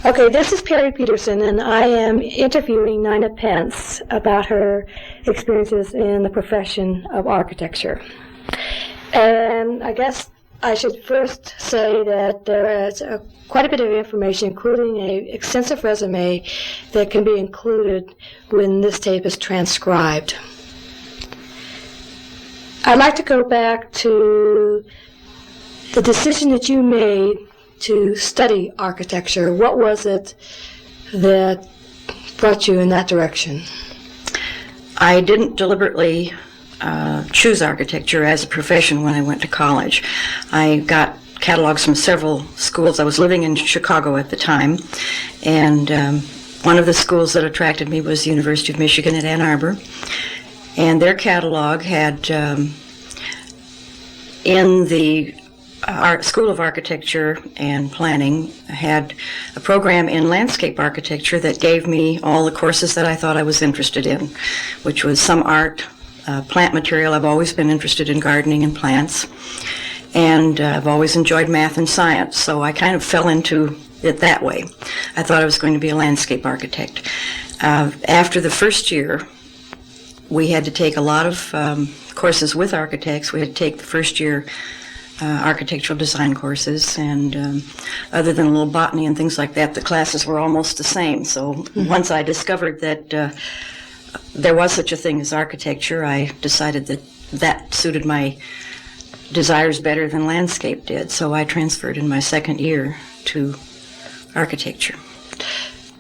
Okay, this is Perry Peterson, and I am interviewing Nina Pence about her experiences in the profession of architecture. And I guess I should first say that there is quite a bit of information, including an extensive resume, that can be included when this tape is transcribed. I'd like to go back to the decision that you made to study architecture. What was it that brought you in that direction? I didn't deliberately choose architecture as a profession when I went to college. I got catalogs from several schools. I was living in Chicago at the time, and one of the schools that attracted me was the University of Michigan at Ann Arbor, and their catalog had in the School of Architecture and Planning had a program in landscape architecture that gave me all the courses that I thought I was interested in, which was some art, plant material. I've always been interested in gardening and plants, and I've always enjoyed math and science, so I kind of fell into it that way. I thought I was going to be a landscape architect. After the first year, we had to take a lot of courses with architects. We had to take the first year architectural design courses, and other than a little botany and things like that, the classes were almost the same. So once I discovered that there was such a thing as architecture, I decided that that suited my desires better than landscape did. So I transferred in my second year to architecture.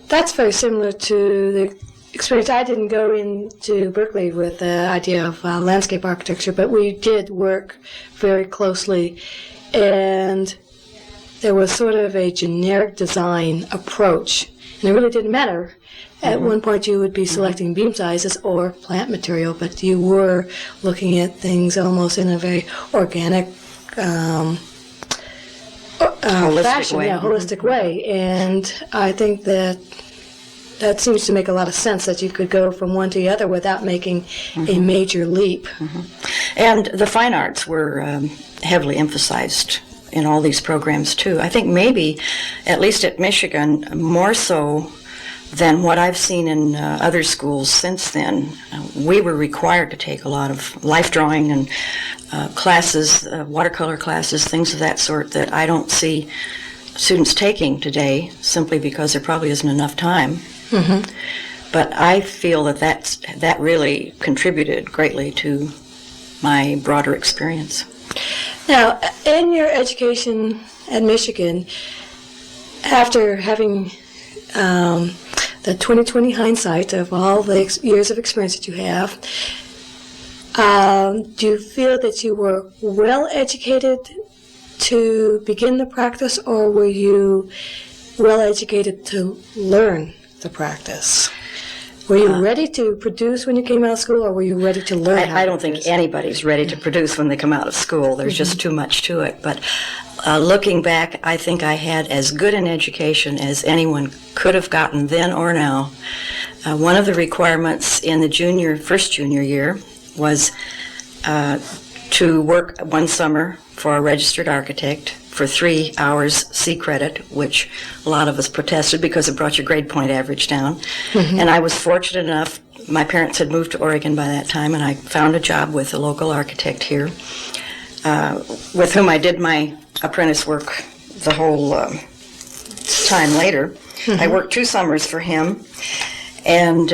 That's very similar to the experience. I didn't go into Berkeley with the idea of landscape architecture, but we did work very closely, and there was sort of a generic design approach, and it really didn't matter. At one point you would be selecting beam sizes or plant material, but you were looking at things almost in a very organic fashion, way. Holistic way, and I think that seems to make a lot of sense, that you could go from one to the other without making a major leap. And the fine arts were heavily emphasized in all these programs, too. I think maybe, at least at Michigan, more so than what I've seen in other schools since then. We were required to take a lot of life drawing and classes, watercolor classes, things of that sort that I don't see students taking today, simply because there probably isn't enough time. But I feel that really contributed greatly to my broader experience. Now, in your education at Michigan, after having the 20/20 hindsight of all the years of experience that you have, do you feel that you were well educated to begin the practice, or were you well educated to learn the practice? Were you ready to produce when you came out of school, or were you ready to learn how I to don't produce? think anybody's ready to produce when they come out of school. There's just too much to it. But looking back, I think I had as good an education as anyone could have gotten then or now. One of the requirements in the first junior year was to work one summer for a registered architect for 3 hours C credit, which a lot of us protested because it brought your grade point average down. And I was fortunate enough, my parents had moved to Oregon by that time, and I found a job with a local architect here, with whom I did my apprentice work the whole time later. I worked 2 summers for him, and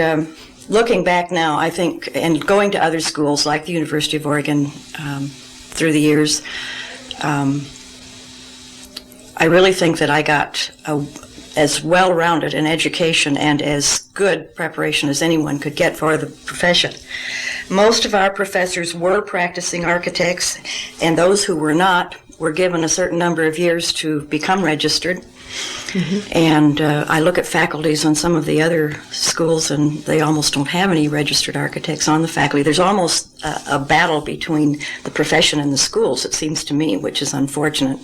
looking back now, I think, and going to other schools like the University of Oregon through the years, I really think that I got as well-rounded an education and as good preparation as anyone could get for the profession. Most of our professors were practicing architects, and those who were not were given a certain number of years to become registered. And I look at faculties on some of the other schools, and they almost don't have any registered architects on the faculty. There's almost a battle between the profession and the schools, it seems to me, which is unfortunate.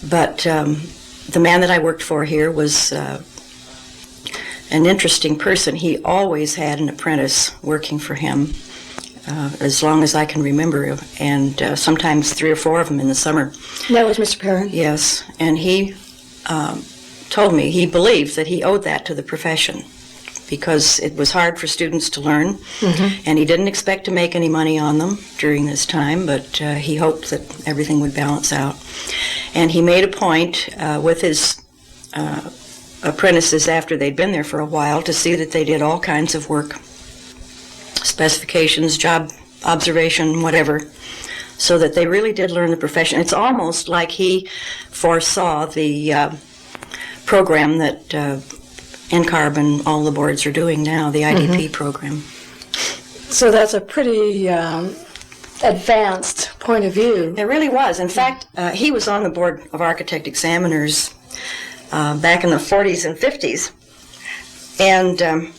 But the man that I worked for here was an interesting person. He always had an apprentice working for him, as long as I can remember, and sometimes 3 or 4 of them in the summer. That was Mr. Perrin? Yes, and he told me he believed that he owed that to the profession because it was hard for students to learn, and he didn't expect to make any money on them during this time, but he hoped that everything would balance out. And he made a point with his apprentices after they'd been there for a while to see that they did all kinds of work, specifications, job observation, whatever, so that they really did learn the profession. It's almost like he foresaw the program that NCARB and all the boards are doing now, the IDP program. So that's a pretty advanced point of view. It really was. In fact, he was on the Board of Architect Examiners back in the 40s and 50s, and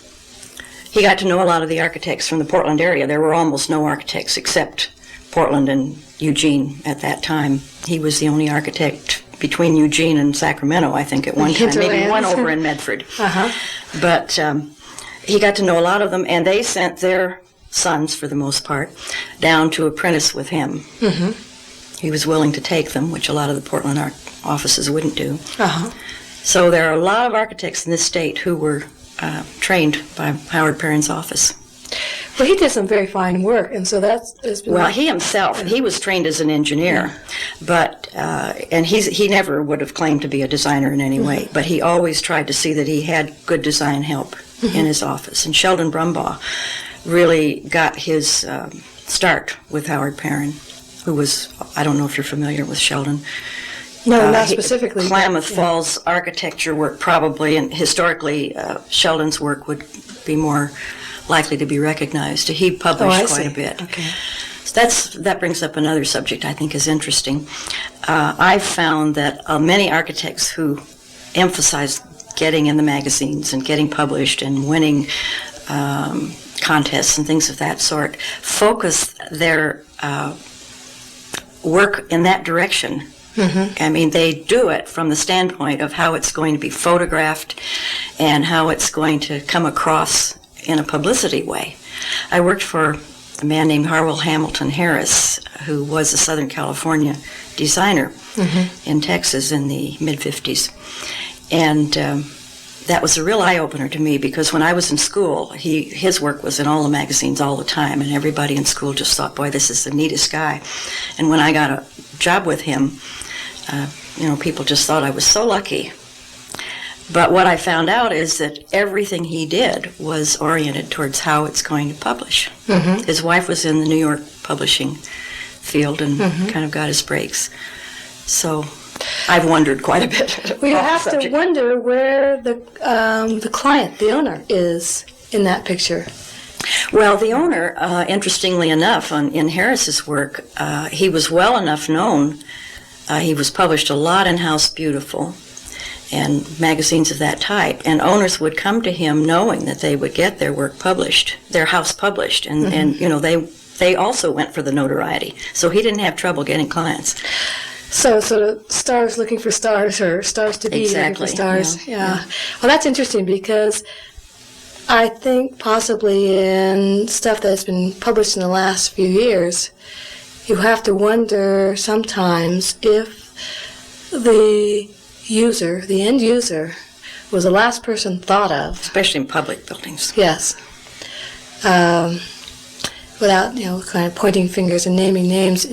he got to know a lot of the architects from the Portland area. There were almost no architects except Portland and Eugene at that time. He was the only architect between Eugene and Sacramento, I think, at one time. Maybe one over in Medford. But he got to know a lot of them, and they sent their sons, for the most part, down to apprentice with him. He was willing to take them, which a lot of the Portland art offices wouldn't do. So there are a lot of architects in this state who were trained by Howard Perrin's office. Well, he did some very fine work, and so that's been... Well, he himself, he was trained as an engineer, but, and he never would have claimed to be a designer in any way, but he always tried to see that he had good design help in his office. And Sheldon Brumbaugh really got his start with Howard Perrin, who was, I don't know if you're familiar with Sheldon. No, not specifically. Klamath Falls architecture work probably, and historically Sheldon's work would be more likely to be recognized. He published quite a bit. Okay. So that brings up another subject I think is interesting. I've found that many architects who emphasize getting in the magazines and getting published and winning contests and things of that sort focus their work in that direction. I mean, they do it from the standpoint of how it's going to be photographed and how it's going to come across in a publicity way. I worked for a man named Harwell Hamilton Harris, who was a Southern California designer in Texas in the mid-50s. And that was a real eye-opener to me because when I was in school, his work was in all the magazines all the time, and everybody in school just thought, boy, this is the neatest guy. And when I got a job with him, people just thought I was so lucky. But what I found out is that everything he did was oriented towards how it's going to publish. His wife was in the New York publishing field and kind of got his breaks. So I've wondered quite a bit. We have to wonder where the client, the owner, is in that picture. Well, the owner, interestingly enough, in Harris's work, he was well enough known. He was published a lot in House Beautiful and magazines of that type, and owners would come to him knowing that they would get their work published, their house published, and they also went for the notoriety. So he didn't have trouble getting clients. So sort of stars looking for stars, or stars to be looking for stars. Yeah. Well, that's interesting because I think possibly in stuff that's been published in the last few years, you have to wonder sometimes if the end user, was the last person thought of. Especially in public buildings. Yes. Without, kind of pointing fingers and naming names,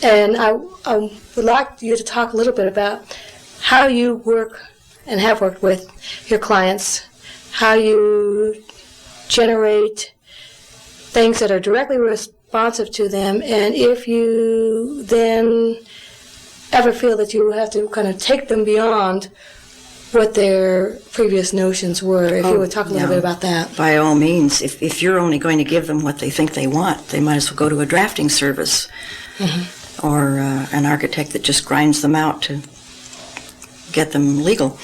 and I would like you to talk a little bit about how you work and have worked with your clients, how you generate things that are directly responsive to them, and if you then ever feel that you have to kind of take them beyond what their previous notions were. If you would talk a little bit about that. By all means. If you're only going to give them what they think they want, they might as well go to a drafting service or an architect that just grinds them out to get them legal.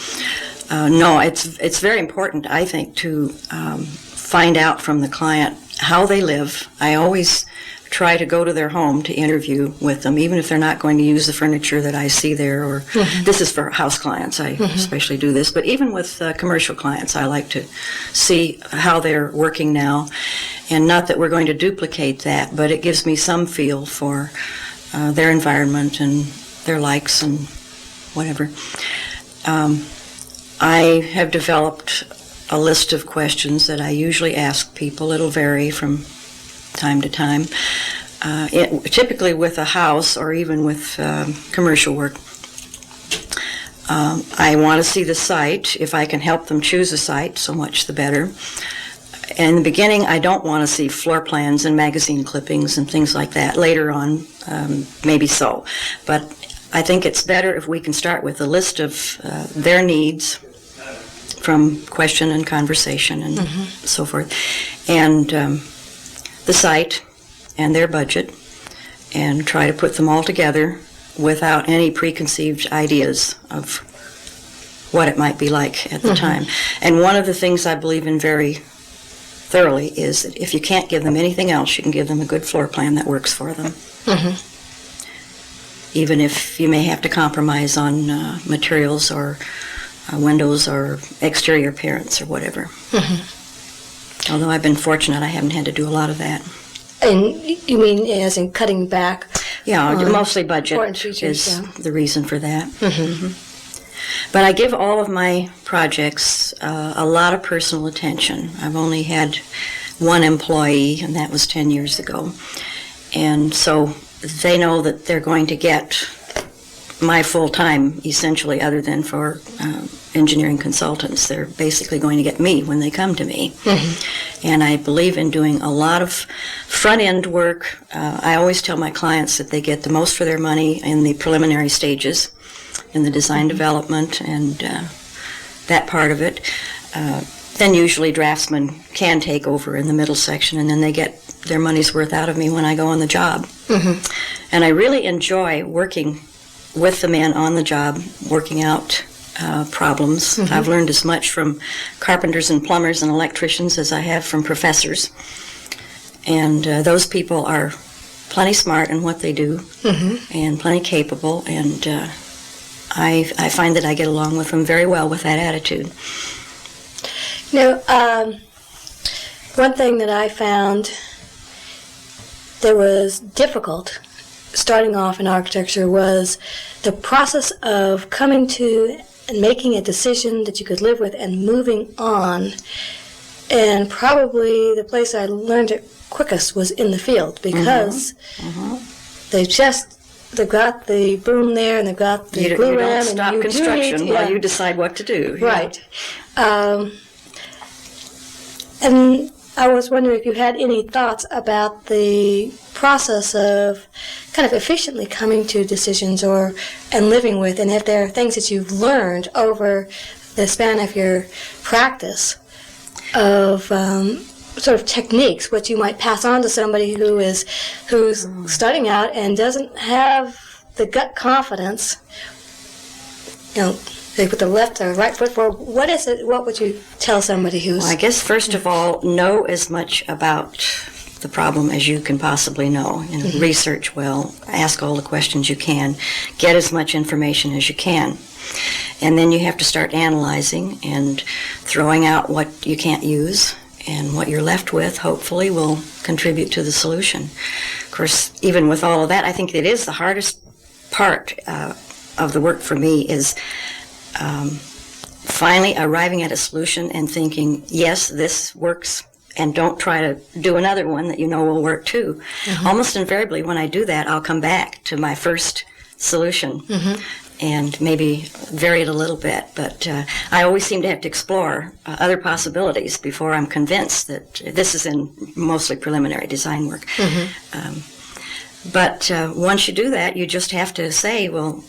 No, it's very important, I think, to find out from the client how they live. I always try to go to their home to interview with them, even if they're not going to use the furniture that I see there, or this is for house clients, I especially do this, but even with commercial clients, I like to see how they're working now, and not that we're going to duplicate that, but it gives me some feel for their environment and their likes and whatever. I have developed a list of questions that I usually ask people. It'll vary from time to time, typically with a house or even with commercial work. I want to see the site. If I can help them choose a site, so much the better. In the beginning, I don't want to see floor plans and magazine clippings and things like that. Later on, maybe so. But I think it's better if we can start with a list of their needs from question and conversation and so forth, and the site and their budget, and try to put them all together without any preconceived ideas of what it might be like at the time. And one of the things I believe in very thoroughly is that if you can't give them anything else, you can give them a good floor plan that works for them. Even if you may have to compromise on materials or windows or exterior appearance or whatever. Although I've been fortunate, I haven't had to do a lot of that. And you mean as in cutting back? Yeah, mostly budget is the reason for that. But I give all of my projects a lot of personal attention. I've only had one employee, and that was 10 years ago. And so they know that they're going to get my full time, essentially, other than for engineering consultants. They're basically going to get me when they come to me. And I believe in doing a lot of front-end work. I always tell my clients that they get the most for their money in the preliminary stages, in the design development and that part of it. Then usually draftsmen can take over in the middle section, and then they get their money's worth out of me when I go on the job. And I really enjoy working with the man on the job, working out problems. I've learned as much from carpenters and plumbers and electricians as I have from professors. And those people are plenty smart in what they do and plenty capable, and I find that I get along with them very well with that attitude. One thing that I found that was difficult starting off in architecture was the process of coming to and making a decision that you could live with and moving on. And probably the place I learned it quickest was in the field, because they've got the boom there and they've got the glue ram. You don't stop construction while you decide what to do. Right. And I was wondering if you had any thoughts about the process of kind of efficiently coming to decisions and living with, and if there are things that you've learned over the span of your practice of sort of techniques, what you might pass on to somebody who's starting out and doesn't have the gut confidence, they put the left or right foot forward. What is it? What would you tell somebody who's... Well, I guess, first of all, know as much about the problem as you can possibly know. Research well, ask all the questions you can, get as much information as you can. And then you have to start analyzing and throwing out what you can't use, and what you're left with, hopefully, will contribute to the solution. Of course, even with all of that, I think it is the hardest part of the work for me is finally arriving at a solution and thinking, yes, this works, and don't try to do another one that you know will work too. Almost invariably, when I do that, I'll come back to my first solution and maybe vary it a little bit. But I always seem to have to explore other possibilities before I'm convinced that this is in mostly preliminary design work. But once you do that, you just have to say, well,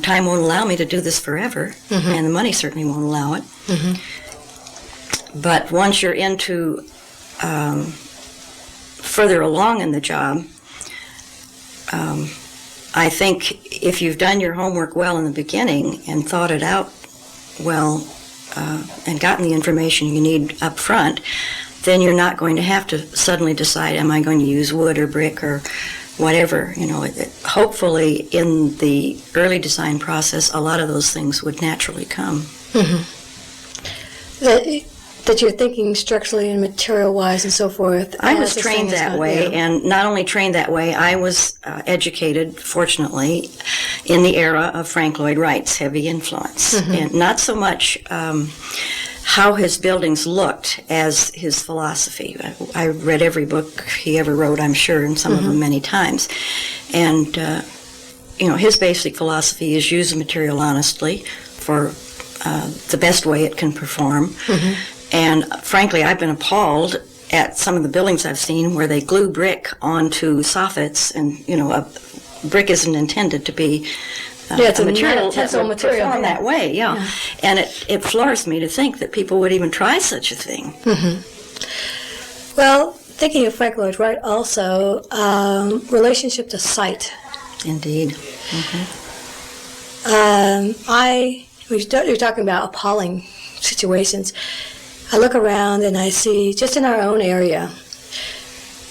time won't allow me to do this forever, and the money certainly won't allow it. But once you're into further along in the job, I think if you've done your homework well in the beginning and thought it out well and gotten the information you need up front, then you're not going to have to suddenly decide, am I going to use wood or brick or whatever. Hopefully in the early design process, a lot of those things would naturally come. that you're thinking structurally and material-wise and so forth. I was as this trained thing is that not- way, yeah. and not only trained that way, I was educated, fortunately, in the era of Frank Lloyd Wright's heavy influence. And not so much how his buildings looked as his philosophy. I read every book he ever wrote, I'm sure, and some of them many times. And, his basic philosophy is use the material honestly for the best way it can perform. And frankly, I've been appalled at some of the buildings I've seen where they glue brick onto soffits, and a brick isn't intended to be it's a a material tensile that will material, perform yeah. that way. Yeah. And it floors me to think that people would even try such a thing. Well, thinking of Frank Lloyd Wright also, relationship to sight. Indeed. You're talking about appalling situations. I look around and I see, just in our own area,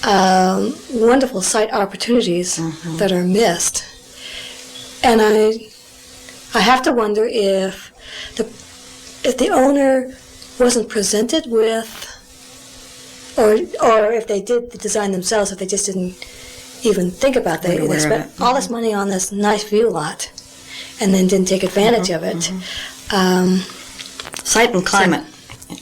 wonderful sight opportunities that are missed. And I have to wonder if the owner wasn't presented with, or if they did the design themselves, if they just didn't even think about that. They spent all this money on this nice view lot and then didn't take advantage of it. Sight and climate.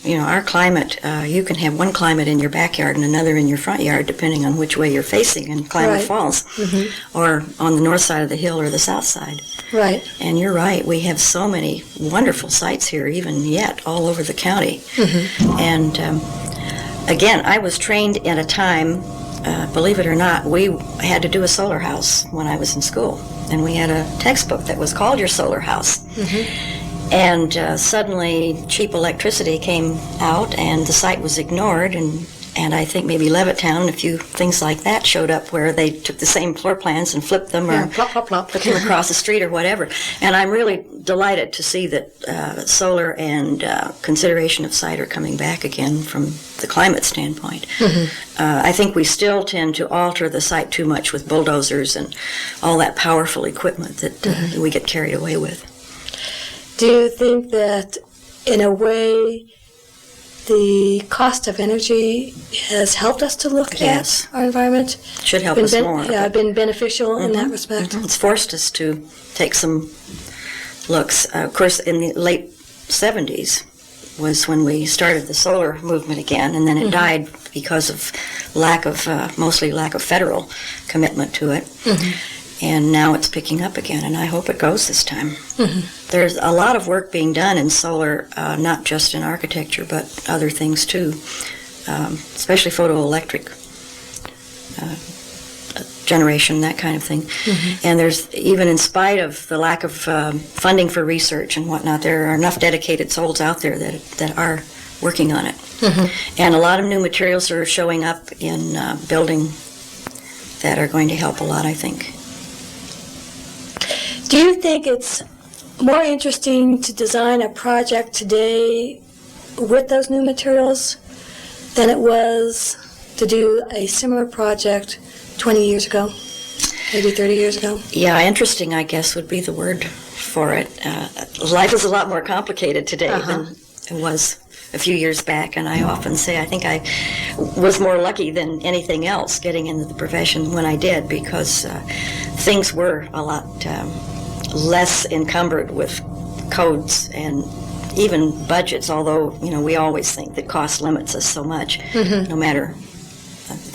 Our climate, you can have one climate in your backyard and another in your front yard, depending on which way you're facing in Klamath Right. Falls, or on the north side of the hill or the south side. Right. And you're right, we have so many wonderful sites here, even yet, all over the county. And again, I was trained at a time, believe it or not, we had to do a solar house when I was in school. And we had a textbook that was called Your Solar House. And suddenly cheap electricity came out and the site was ignored, and I think maybe Levittown and a few things like that showed up where they took the same floor plans and flipped them or Plop, plop, plop. put them across the street or whatever. And I'm really delighted to see that solar and consideration of site are coming back again from the climate standpoint. I think we still tend to alter the site too much with bulldozers and all that powerful equipment that we get carried away with. Do you think that, in a way, the cost of energy has helped us to look Yes. at our environment? Should help us more. Yeah, been beneficial in that respect. It's forced us to take some looks. Of course, in the late 70s was when we started the solar movement again, and then it died because of mostly lack of federal commitment to it. And now it's picking up again, and I hope it goes this time. There's a lot of work being done in solar, not just in architecture, but other things too, especially photoelectric generation, that kind of thing. And there's, even in spite of the lack of funding for research and whatnot, there are enough dedicated souls out there that are working on it. And a lot of new materials are showing up in building that are going to help a lot, I think. Do you think it's more interesting to design a project today with those new materials than it was to do a similar project 20 years ago, maybe 30 years ago? Yeah, interesting, I guess, would be the word for it. Life is a lot more complicated today than it was a few years back, and I often say I think I was more lucky than anything else getting into the profession when I did, because things were a lot less encumbered with codes and even budgets, although, we always think that cost limits us so much, no matter.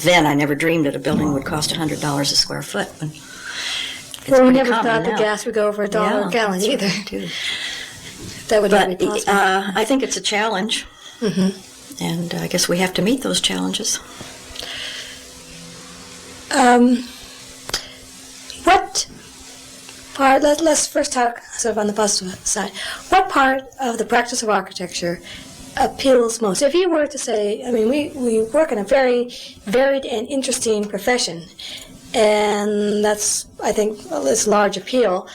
Then I never dreamed that a building would cost $100 a square foot. But it's Well, we pretty never common thought the now. gas would go over $1 a gallon that's either. right, too. That would not But be possible. I think it's a challenge, and I guess we have to meet those challenges. What part, let's first talk sort of on the positive side. What part of the practice of architecture appeals most? If you were to say, we work in a very varied and interesting profession, and that's, I think, its large appeal.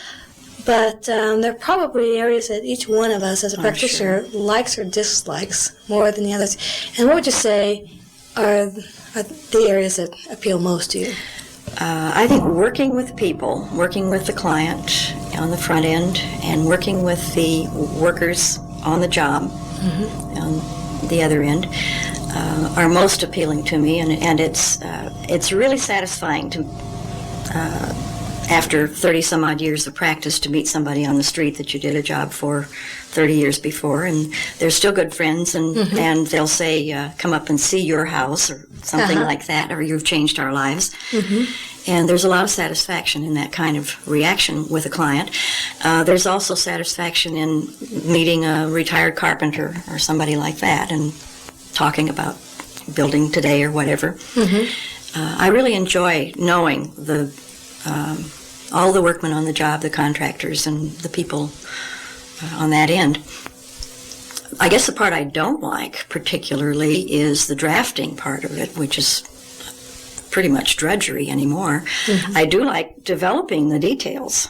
But there are probably areas that each one of us as a practitioner likes or dislikes more than the others. And what would you say are the areas that appeal most to you? I think working with people, working with the client on the front end, and working with the workers on the job, the other end are most appealing to me, and it's really satisfying to after 30 some odd years of practice to meet somebody on the street that you did a job for 30 years before, and they're still good friends, and they'll say, come up and see your house or something like that, or you've changed our lives. And there's a lot of satisfaction in that kind of reaction with a client. There's also satisfaction in meeting a retired carpenter or somebody like that and talking about building today or whatever. I really enjoy knowing all the workmen on the job, the contractors, and the people on that end. I guess the part I don't like particularly is the drafting part of it, which is pretty much drudgery anymore. I do like developing the details,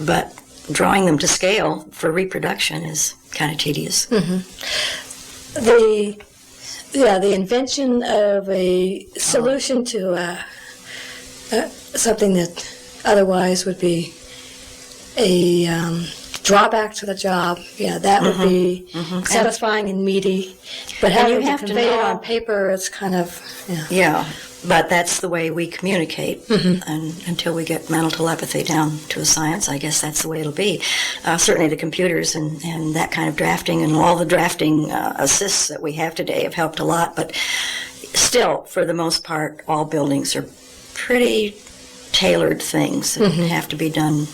but drawing them to scale for reproduction is kind of tedious. The invention of a solution to something that otherwise would be a drawback to the job, that would be satisfying and meaty. But having to convey it on paper, it's kind of, but that's the way we communicate. And until we get mental telepathy down to a science, I guess that's the way it'll be. Certainly the computers and that kind of drafting and all the drafting assists that we have today have helped a lot. But still, for the most part, all buildings are pretty tailored things that have to be done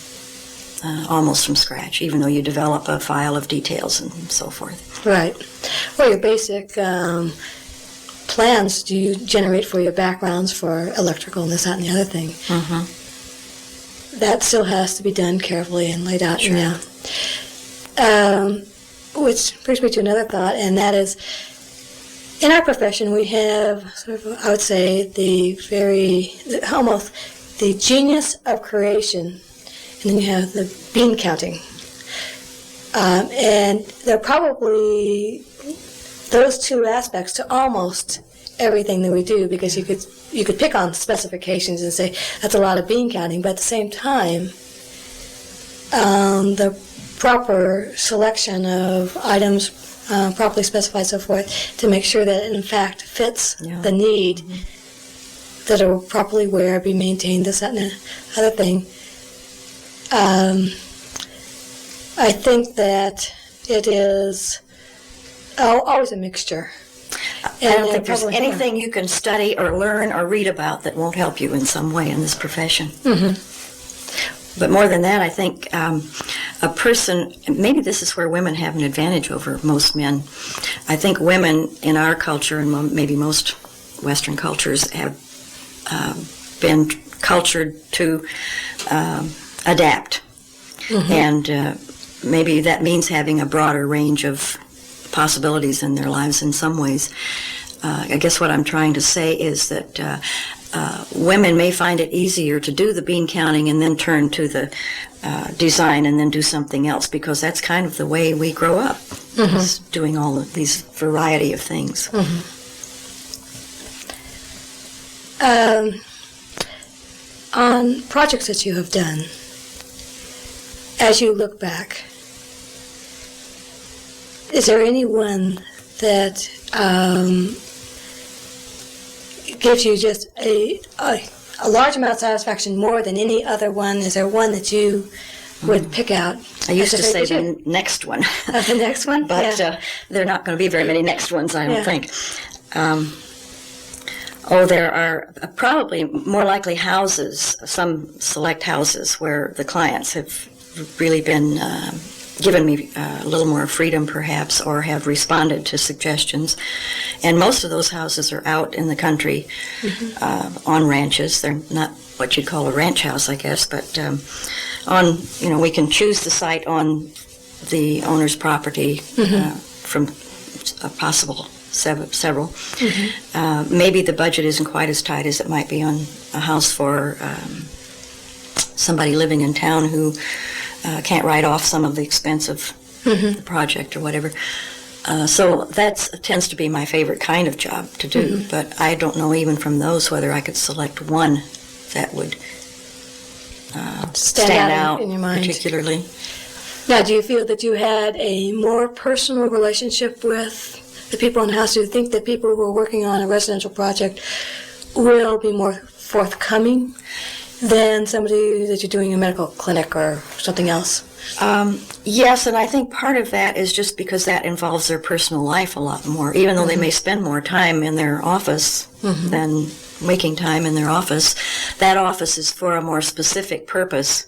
almost from scratch, even though you develop a file of details and so forth. Right. Well, your basic plans do you generate for your backgrounds for electrical and this, that, and the other thing. That still has to be done carefully and laid out. Sure. Which brings me to another thought, and that is, in our profession, we have sort of, I would say, almost the genius of creation, and then you have the bean counting. And there are probably those two aspects to almost everything that we do, because you could pick on specifications and say that's a lot of bean counting, but at the same time, the proper selection of items, properly specified, so forth, to make sure that it in fact fits the need, that it will properly wear, be maintained, this, that, and the other thing. I think that it is always a mixture. I don't think there's anything you can study or learn or read about that won't help you in some way in this profession. But more than that, I think a person, maybe this is where women have an advantage over most men. I think women in our culture, and maybe most Western cultures, have been cultured to adapt. And maybe that means having a broader range of possibilities in their lives in some ways. I guess what I'm trying to say is that women may find it easier to do the bean counting and then turn to the design and then do something else, because that's kind of the way we grow up, is doing all of these variety of things. On projects that you have done, as you look back, is there any one that gives you just a large amount of satisfaction, more than any other one? Is there one that you would pick out? I used to say the next one. The next one? But there are not going to be very many next ones, I don't think. There are probably more likely houses, some select houses, where the clients have really been given me a little more freedom, perhaps, or have responded to suggestions. And most of those houses are out in the country on ranches. They're not what you'd call a ranch house, I guess, but we can choose the site on the owner's property from a possible several. Maybe the budget isn't quite as tight as it might be on a house for somebody living in town who can't write off some of the expense of the project or whatever. So that tends to be my favorite kind of job to do, but I don't know even from those whether I could select one that would stand out in your mind particularly. Now, do you feel that you had a more personal relationship with the people in the house, do you think that people who are working on a residential project will be more forthcoming than somebody that you're doing a medical clinic or something else? Yes, and I think part of that is just because that involves their personal life a lot more. Even though they may spend more time in their office than waking time in their office, that office is for a more specific purpose.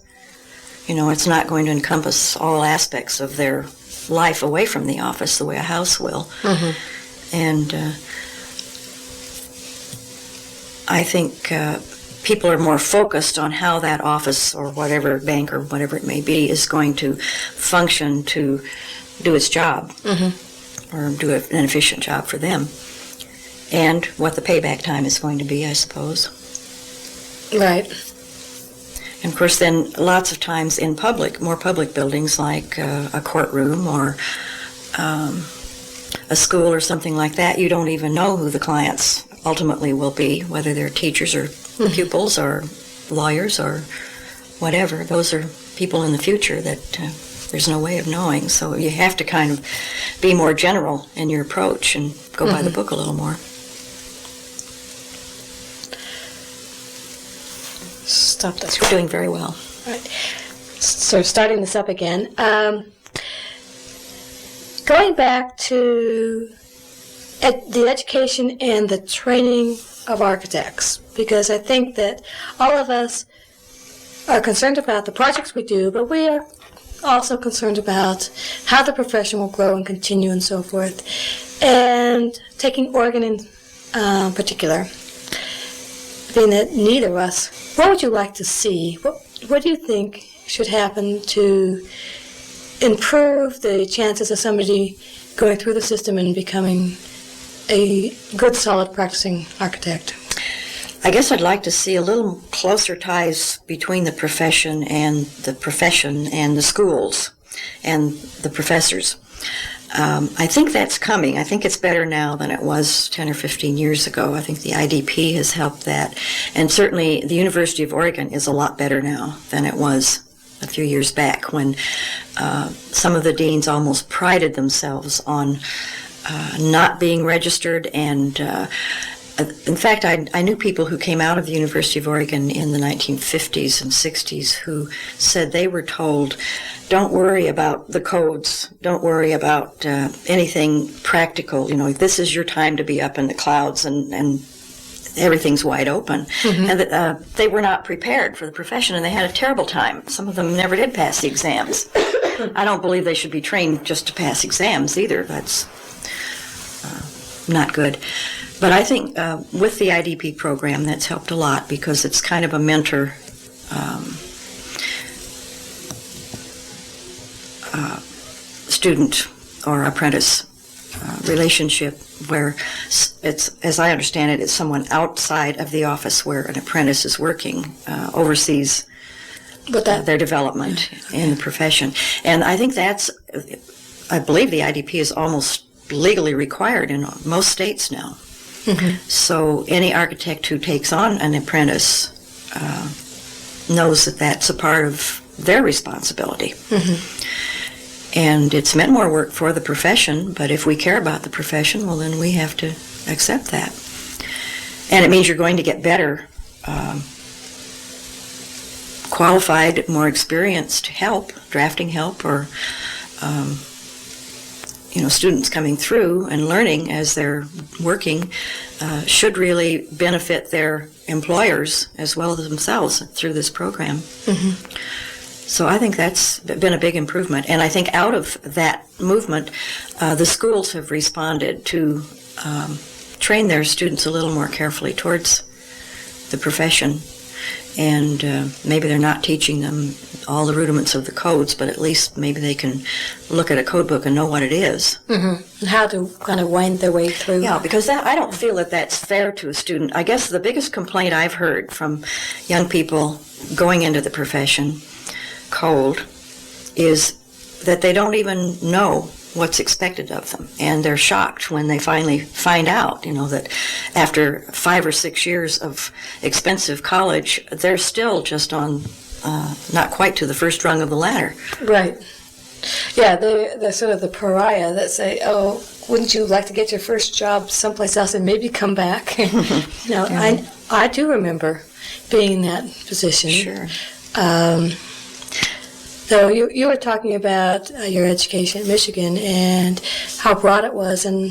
You know, it's not going to encompass all aspects of their life away from the office the way a house will. And I think people are more focused on how that office or whatever bank or whatever it may be is going to function to do its job or do an efficient job for them, and what the payback time is going to be, I suppose. Right. And of course then lots of times in more public buildings like a courtroom or a school or something like that, you don't even know who the clients ultimately will be, whether they're teachers or pupils or lawyers or whatever. Those are people in the future that there's no way of knowing. So you have to kind of be more general in your approach and go by the book a little more. Stop that. You're doing very well. Right. So starting this up again. Going back to the education and the training of architects, because I think that all of us are concerned about the projects we do, but we are also concerned about how the profession will grow and continue and so forth. And taking Oregon in particular, being that neither of us, what would you like to see? What do you think should happen to improve the chances of somebody going through the system and becoming a good, solid, practicing architect? I guess I'd like to see a little closer ties between the profession and the schools and the professors. I think that's coming. I think it's better now than it was 10 or 15 years ago. I think the IDP has helped that. And certainly the University of Oregon is a lot better now than it was a few years back, when some of the deans almost prided themselves on not being registered. And in fact, I knew people who came out of the University of Oregon in the 1950s and 60s who said they were told, don't worry about the codes, don't worry about anything practical. You know, this is your time to be up in the clouds and everything's wide open. And that they were not prepared for the profession, and they had a terrible time. Some of them never did pass the exams. I don't believe they should be trained just to pass exams either. That's not good. But I think with the IDP program, that's helped a lot, because it's kind of a mentor student or apprentice relationship, where it's, as I understand it, it's someone outside of the office where an apprentice is working, oversees their development in the profession. And I think I believe the IDP is almost legally required in most states now. So any architect who takes on an apprentice knows that that's a part of their responsibility. And it's meant more work for the profession, but if we care about the profession, well, then we have to accept that. And it means you're going to get better, qualified, more experienced help, drafting help, or students coming through and learning as they're working should really benefit their employers as well as themselves through this program. So I think that's been a big improvement. And I think out of that movement, the schools have responded to train their students a little more carefully towards the profession. And maybe they're not teaching them all the rudiments of the codes, but at least maybe they can look at a code book and know what it is. And how to kind of wind their way through. Yeah, because I don't feel that that's fair to a student. I guess the biggest complaint I've heard from young people going into the profession cold is that they don't even know what's expected of them, and they're shocked when they finally find out, that after 5 or 6 years of expensive college, they're still just on not quite to the first rung of the ladder. Right. Yeah, they're sort of the pariah that say, "Oh, wouldn't you like to get your first job someplace else and maybe come back?" Yeah. I do remember being in that position. Sure. So you were talking about your education at Michigan and how broad it was, and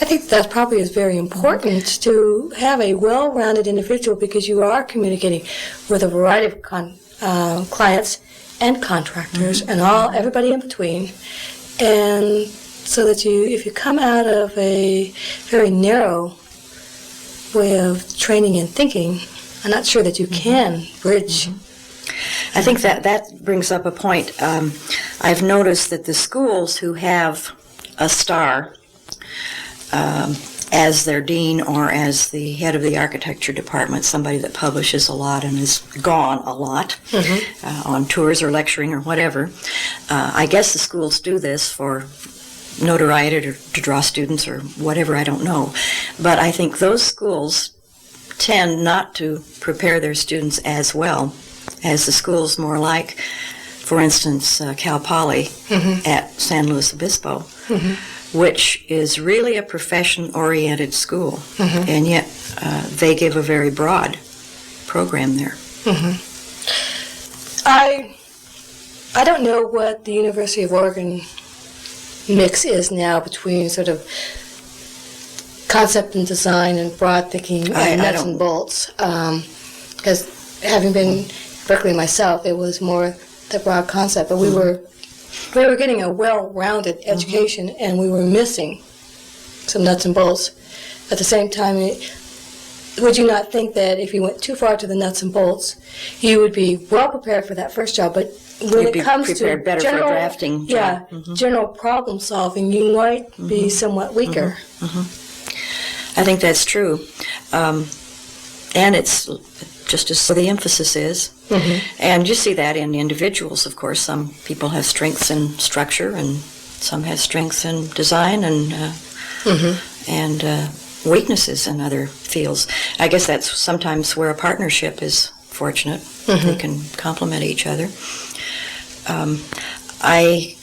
I think that probably is very important to have a well-rounded individual because you are communicating with a variety of clients and contractors and everybody in between, and so that if you come out of a very narrow way of training and thinking, I'm not sure that you can bridge. I think that brings up a point. I've noticed that the schools who have a star as their dean or as the head of the architecture department, somebody that publishes a lot and is gone a lot on tours or lecturing or whatever, I guess the schools do this for notoriety or to draw students or whatever, I don't know. But I think those schools tend not to prepare their students as well as the schools more like, for instance, Cal Poly at San Luis Obispo, which is really a profession-oriented school, and yet they give a very broad program there. I don't know what the University of Oregon mix is now between sort of concept and design and broad thinking and nuts and bolts, because having been Berkeley myself, it was more the broad concept, but we were getting a well-rounded education, and we were missing some nuts and bolts. At the same time, would you not think that if you went too far to the nuts and bolts, you would be well prepared for that first job, but when it comes to better general, for a drafting job. general problem solving, you might be somewhat weaker. I think that's true. And it's just as the emphasis is. And you see that in individuals, of course. Some people have strengths in structure, and some have strengths in design and weaknesses in other fields. I guess that's sometimes where a partnership is fortunate. They can complement each other. I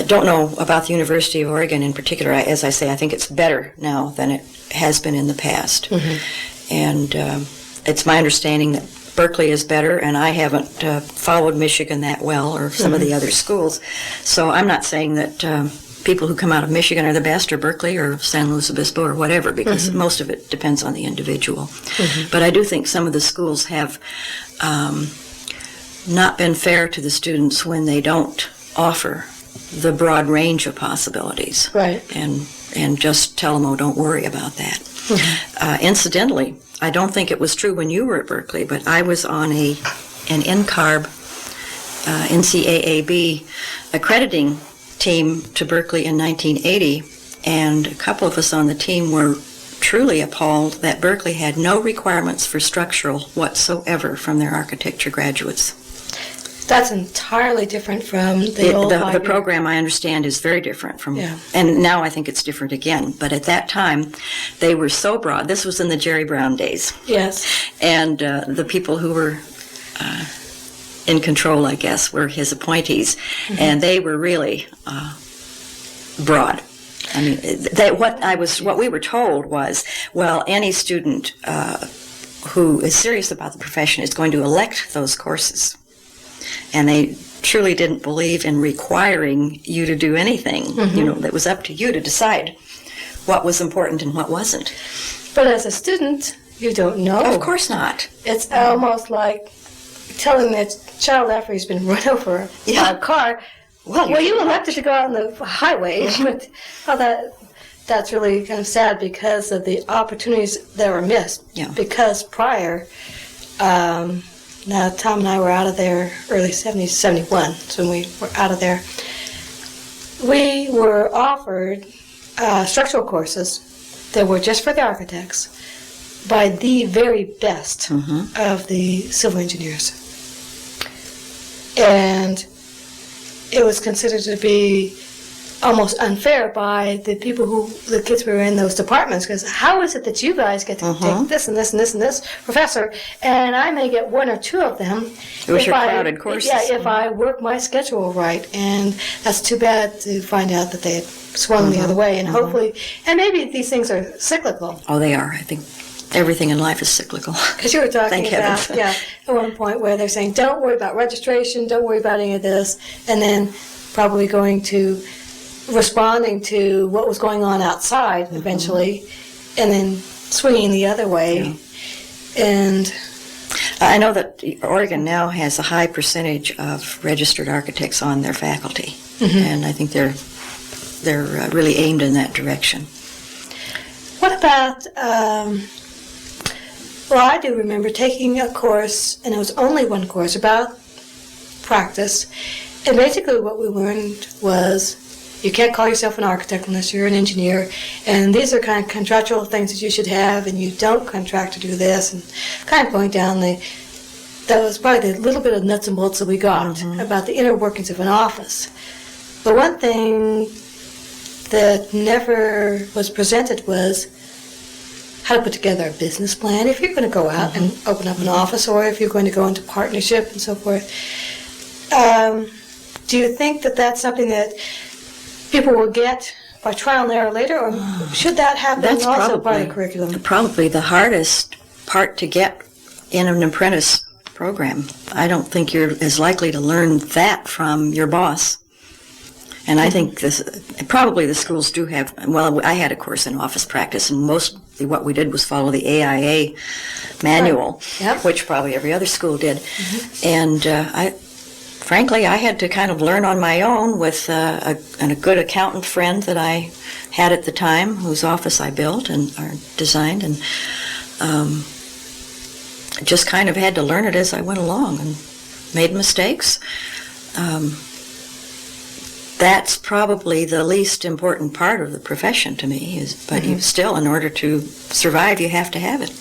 don't know about the University of Oregon in particular. As I say, I think it's better now than it has been in the past. And it's my understanding that Berkeley is better, and I haven't followed Michigan that well, or some of the other schools. So I'm not saying that people who come out of Michigan are the best, or Berkeley, or San Luis Obispo, or whatever, because most of it depends on the individual. But I do think some of the schools have not been fair to the students when they don't offer the broad range of possibilities. Right. And just tell them, oh, don't worry about that. Incidentally, I don't think it was true when you were at Berkeley, but I was on an NCARB, NCAAB accrediting team to Berkeley in 1980, and a couple of us on the team were truly appalled that Berkeley had no requirements for structural whatsoever from their architecture graduates. That's entirely different from the old The program, I understand, is very different from, and now I think it's different again. But at that time, they were so broad. This was in the Jerry Brown days. Yes. And the people who were in control, I guess, were his appointees, and they were really broad. I mean, what we were told was, well, any student who is serious about the profession is going to elect those courses. And they truly didn't believe in requiring you to do anything. That was up to you to decide what was important and what wasn't. But as a student, you don't know. Of course not. It's almost like telling that child after he's been run over by a car, well, you elected to go out on the highway. But that's really kind of sad because of the opportunities that were missed. Yeah. Because prior... now, Tom and I were out of there early 70s, 71, so when we were out of there. We were offered structural courses that were just for the architects by the very best of the civil engineers. And it was considered to be almost unfair by the the kids who were in those departments, because how is it that you guys get to take this and this and this and this professor, and I may get one or two of them? It was your crowded courses. Yeah, if I work my schedule right, and that's too bad to find out that they had swung the other way, and hopefully, and maybe these things are cyclical. Oh, they are. I think everything in life is cyclical. Because you were talking Thank about, heaven. yeah, at one point where they're saying, don't worry about registration, don't worry about any of this, and then probably responding to what was going on outside eventually, and then swinging the other way. Yeah. And I know that Oregon now has a high percentage of registered architects on their faculty, and I think they're really aimed in that direction. what about, well, I do remember taking a course, and it was only one course, about practice, and basically what we learned was you can't call yourself an architect unless you're an engineer, and these are kind of contractual things that you should have, and you don't contract to do this, and kind of going down that was probably the little bit of nuts and bolts that we got about the inner workings of an office. But one thing that never was presented was how to put together a business plan if you're going to go out and open up an office, or if you're going to go into partnership and so forth. Do you think that that's something that people will get by trial and error later, or should that happen That's also part of the curriculum? Probably the hardest part to get in an apprentice program. I don't think you're as likely to learn that from your boss. And I think probably the schools do have, well, I had a course in office practice, and mostly what we did was follow the AIA manual, which probably every other school did. And frankly, I had to kind of learn on my own with a good accountant friend that I had at the time, whose office I built and designed, and just kind of had to learn it as I went along and made mistakes. That's probably the least important part of the profession to me, but you still, in order to survive, you have to have it.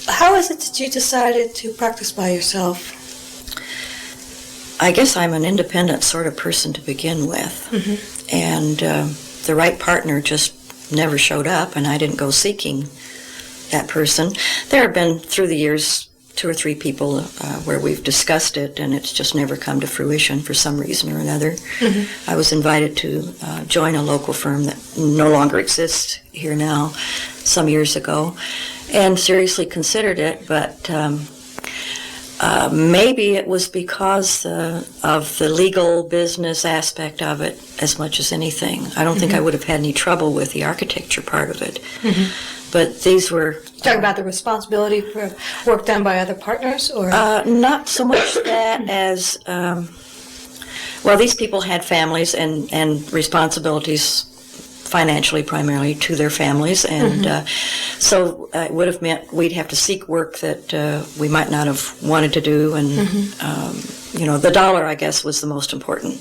How is it that you decided to practice by yourself? I guess I'm an independent sort of person to begin with, and the right partner just never showed up, and I didn't go seeking that person. There have been, through the years, 2 or 3 people where we've discussed it, and it's just never come to fruition for some reason or another. I was invited to join a local firm that no longer exists here now some years ago, and seriously considered it, but maybe it was because of the legal business aspect of it as much as anything. I don't think I would have had any trouble with the architecture part of it. But these were... Talking about the responsibility for work done by other partners, or? Not so much that as... well, these people had families and responsibilities financially primarily to their families, and so it would have meant we'd have to seek work that we might not have wanted to do, and the dollar, I guess, was the most important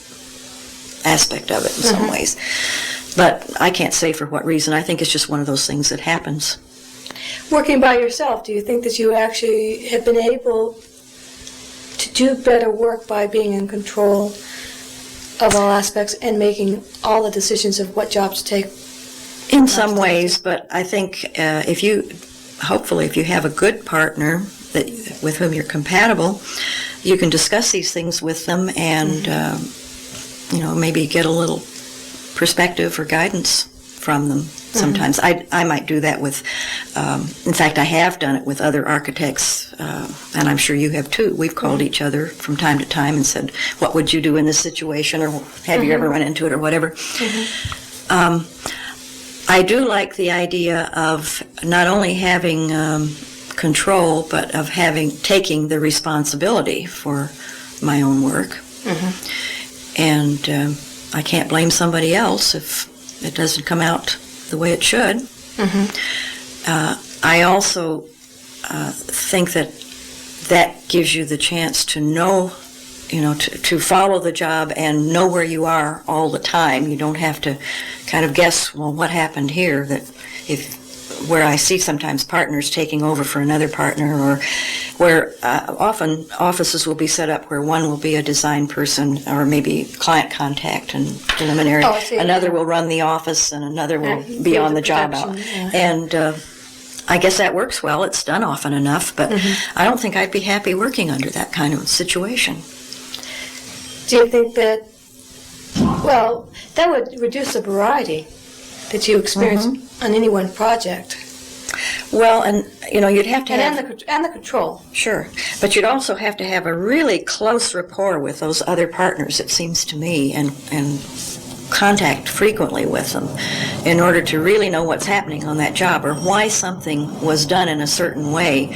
aspect of it in some ways. But I can't say for what reason. I think it's just one of those things that happens. Working by yourself, do you think that you actually have been able to do better work by being in control of all aspects and making all the decisions of what jobs to take? In some ways, but I think if you have a good partner with whom you're compatible, you can discuss these things with them and maybe get a little perspective or guidance from them sometimes. I might do that with, in fact, I have done it with other architects, and I'm sure you have too. We've called each other from time to time and said, what would you do in this situation, or have you ever run into it, or whatever. I do like the idea of not only having control, but of taking the responsibility for my own work. And I can't blame somebody else if it doesn't come out the way it should. I also think that gives you the chance to know, to follow the job and know where you are all the time. You don't have to kind of guess, well, what happened here? That if where I see sometimes partners taking over for another partner, or where often offices will be set up where one will be a design person or maybe client contact and preliminary. Oh, I see. Another will run the office and another will And be do on the the job out. production, yeah. And I guess that works well. It's done often enough, but I don't think I'd be happy working under that kind of situation. Do you think that, well, that would reduce the variety that you experience on any one project? Well, and you'd have to have... And the control. Sure. But you'd also have to have a really close rapport with those other partners, it seems to me, and contact frequently with them in order to really know what's happening on that job or why something was done in a certain way.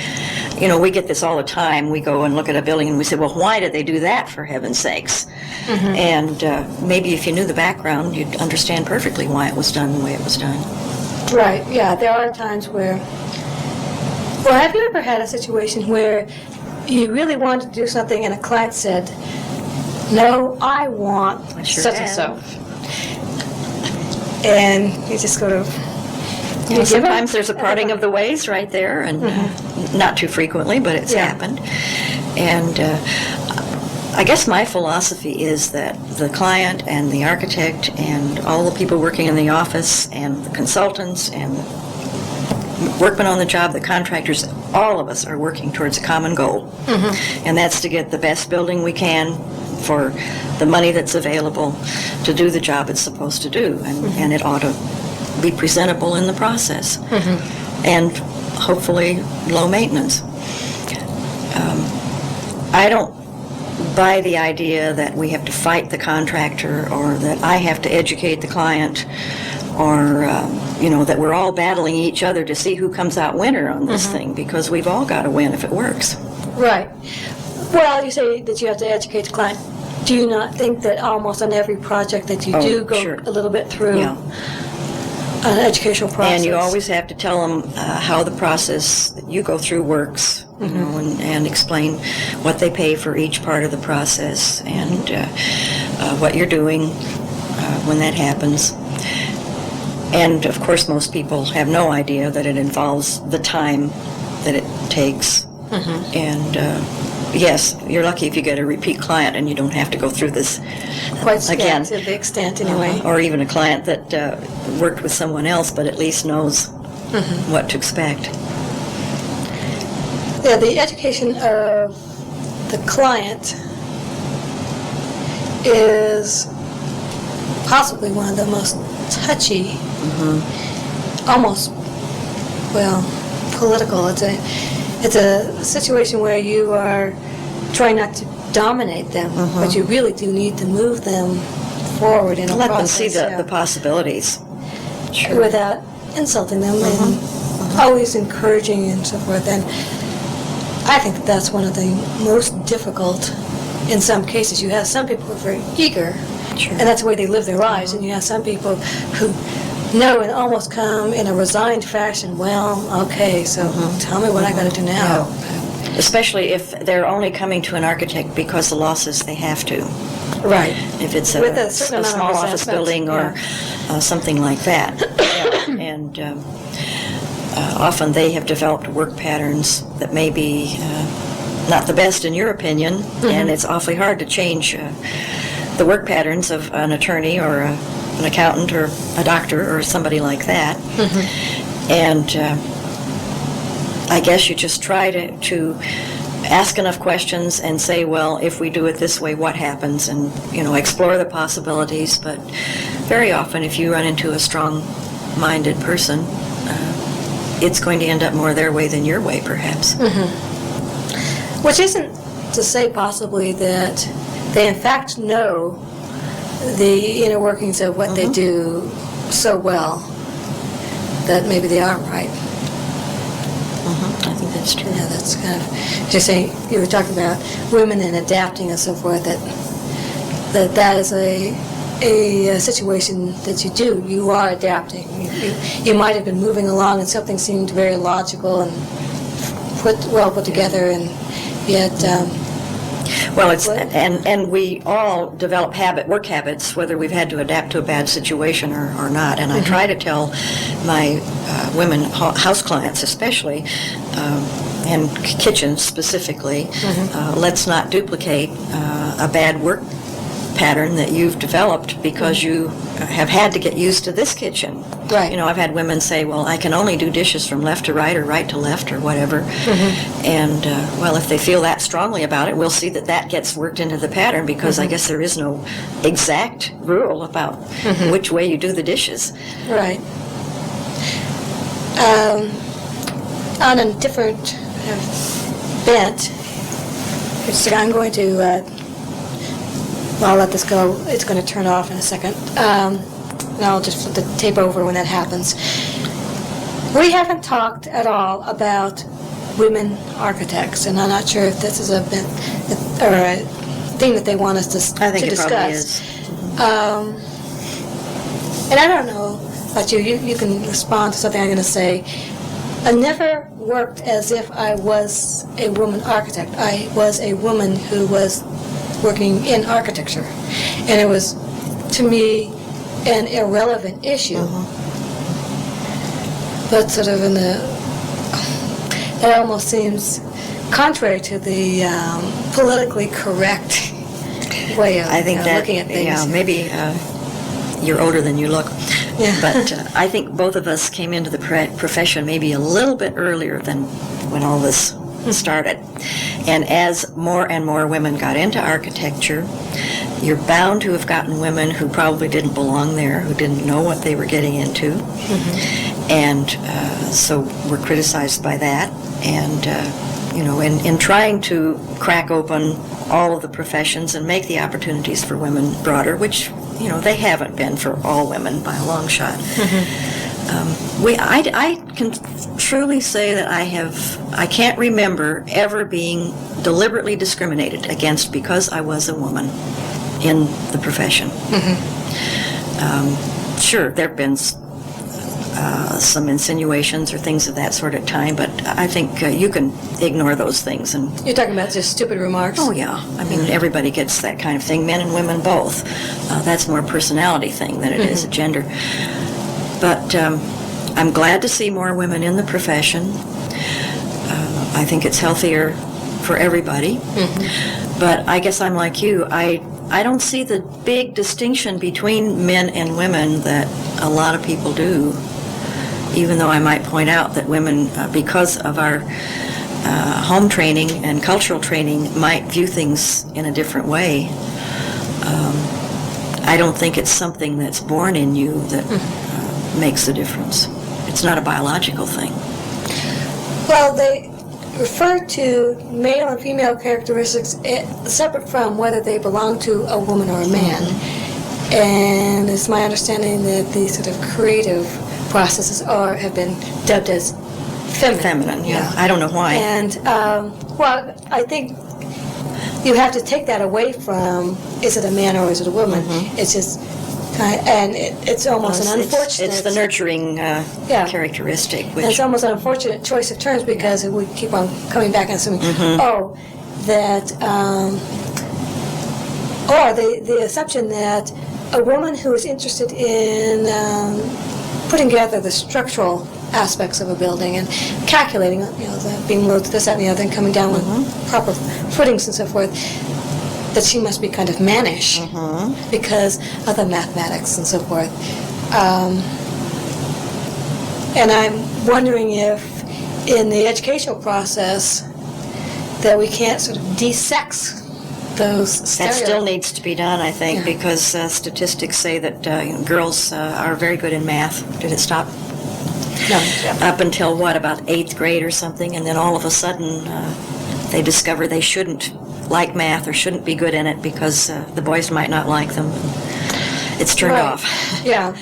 We get this all the time. We go and look at a building and we say, well, why did they do that, for heaven's sakes? And maybe if you knew the background, you'd understand perfectly why it was done the way it was done. Right, yeah. There are times where, well, have you ever had a situation where you really wanted to do something and a client said, no, I want such and so. And you just sort of... sometimes there's a parting of the ways right there, and not too frequently, but it's happened. And I guess my philosophy is that the client and the architect and all the people working in the office and the consultants and workmen on the job, the contractors, all of us are working towards a common goal. And that's to get the best building we can for the money that's available to do the job it's supposed to do. And it ought to be presentable in the process. And hopefully low maintenance. I don't buy the idea that we have to fight the contractor or that I have to educate the client or, that we're all battling each other to see who comes out winner on this thing, because we've all got to win if it works. Right. Well, you say that you have to educate the client. Do you not think that almost on every project that you do go a little bit through an educational process? And you always have to tell them how the process that you go through works, and explain what they pay for each part of the process and what you're doing when that happens. And, of course, most people have no idea that it involves the time that it takes. And, yes, you're lucky if you get a repeat client and you don't have to go through this again. To the extent, anyway. Or even a client that worked with someone else but at least knows what to expect. Yeah, the education of the client is possibly one of the most touchy, almost, political. It's a situation where you are trying not to dominate them, but you really do need to move them forward in a Let process. them see the possibilities. Sure. Without insulting them and always encouraging and so forth. And I think that's one of the most difficult in some cases. You have some people who are very eager, and that's the way they live their lives, and you have some people who know and almost come in a resigned fashion. Well, okay, so tell me what I got to do now. Especially if they're only coming to an architect because the law says they have to. Right. If it's With a a certain amount of small office resentment, building or something like that. And often they have developed work patterns that may be not the best in your opinion, and it's awfully hard to change the work patterns of an attorney or an accountant or a doctor or somebody like that. And I guess you just try to ask enough questions and say, well, if we do it this way, what happens? And, explore the possibilities. But very often, if you run into a strong-minded person, it's going to end up more their way than your way, perhaps. Which isn't to say possibly that they in fact know the inner workings of what they do so well that maybe they are right. I think that's true. Yeah, that's kind of, just saying, you were talking about women and adapting and so forth, that is a situation that you are adapting. You might have been moving along and something seemed very logical and well put together, and yet... Well, and we all develop work habits, whether we've had to adapt to a bad situation or not. And I try to tell my women house clients, especially, and kitchens specifically, let's not duplicate a bad work pattern that you've developed because you have had to get used to this kitchen. Right. You know, I've had women say, well, I can only do dishes from left to right or right to left or whatever. And, well, if they feel that strongly about it, we'll see that gets worked into the pattern because I guess there is no exact rule about which way you do the dishes. Right. On a different bent, so I'm going to, I'll let this go. It's going to turn off in a second. And I'll just flip the tape over when that happens. We haven't talked at all about women architects, and I'm not sure if this is a thing that they want us to discuss. I think it probably is. And I don't know about you. You can respond to something I'm going to say. I never worked as if I was a woman architect. I was a woman who was working in architecture, and it was, to me, an irrelevant issue. But sort of that almost seems contrary to the politically correct way of looking at things. Yeah, maybe you're older than you look. Yeah. But I think both of us came into the profession maybe a little bit earlier than when all this started. And as more and more women got into architecture, you're bound to have gotten women who probably didn't belong there, who didn't know what they were getting into. And so we're criticized by that. And, you know, in trying to crack open all of the professions and make the opportunities for women broader, which, you know, they haven't been for all women by a long shot. I can truly say that I can't remember ever being deliberately discriminated against because I was a woman in the profession. Sure, there have been some insinuations or things of that sort at time, but I think you can ignore those things. And you're talking about just stupid remarks? Oh, yeah. I mean, everybody gets that kind of thing, men and women both. That's more a personality thing than it is a gender. But I'm glad to see more women in the profession. I think it's healthier for everybody. But I guess I'm like you. I don't see the big distinction between men and women that a lot of people do, even though I might point out that women, because of our home training and cultural training, might view things in a different way. I don't think it's something that's born in you that makes a difference. It's not a biological thing. Well, they refer to male and female characteristics separate from whether they belong to a woman or a man. And it's my understanding that these sort of creative processes have been dubbed as feminine. Yeah. I don't know why. And, well, I think you have to take that away from, is it a man or is it a woman? It's just, and it's almost an unfortunate... It's the nurturing characteristic. Which, it's almost an unfortunate choice of terms because we keep on coming back and assuming, or the assumption that a woman who is interested in putting together the structural aspects of a building and calculating, the beam loads, this, that, and the other, and coming down with proper footings and so forth, that she must be kind of mannish because of the mathematics and so forth. And I'm wondering if in the educational process that we can't sort of de-sex those stereotypes. That still needs to be done, I think, because statistics say that girls are very good in math. Did it stop? No. Up until, about 8th grade or something, and then all of a sudden they discover they shouldn't like math or shouldn't be good in it because the boys might not like them. It's turned off. Yeah.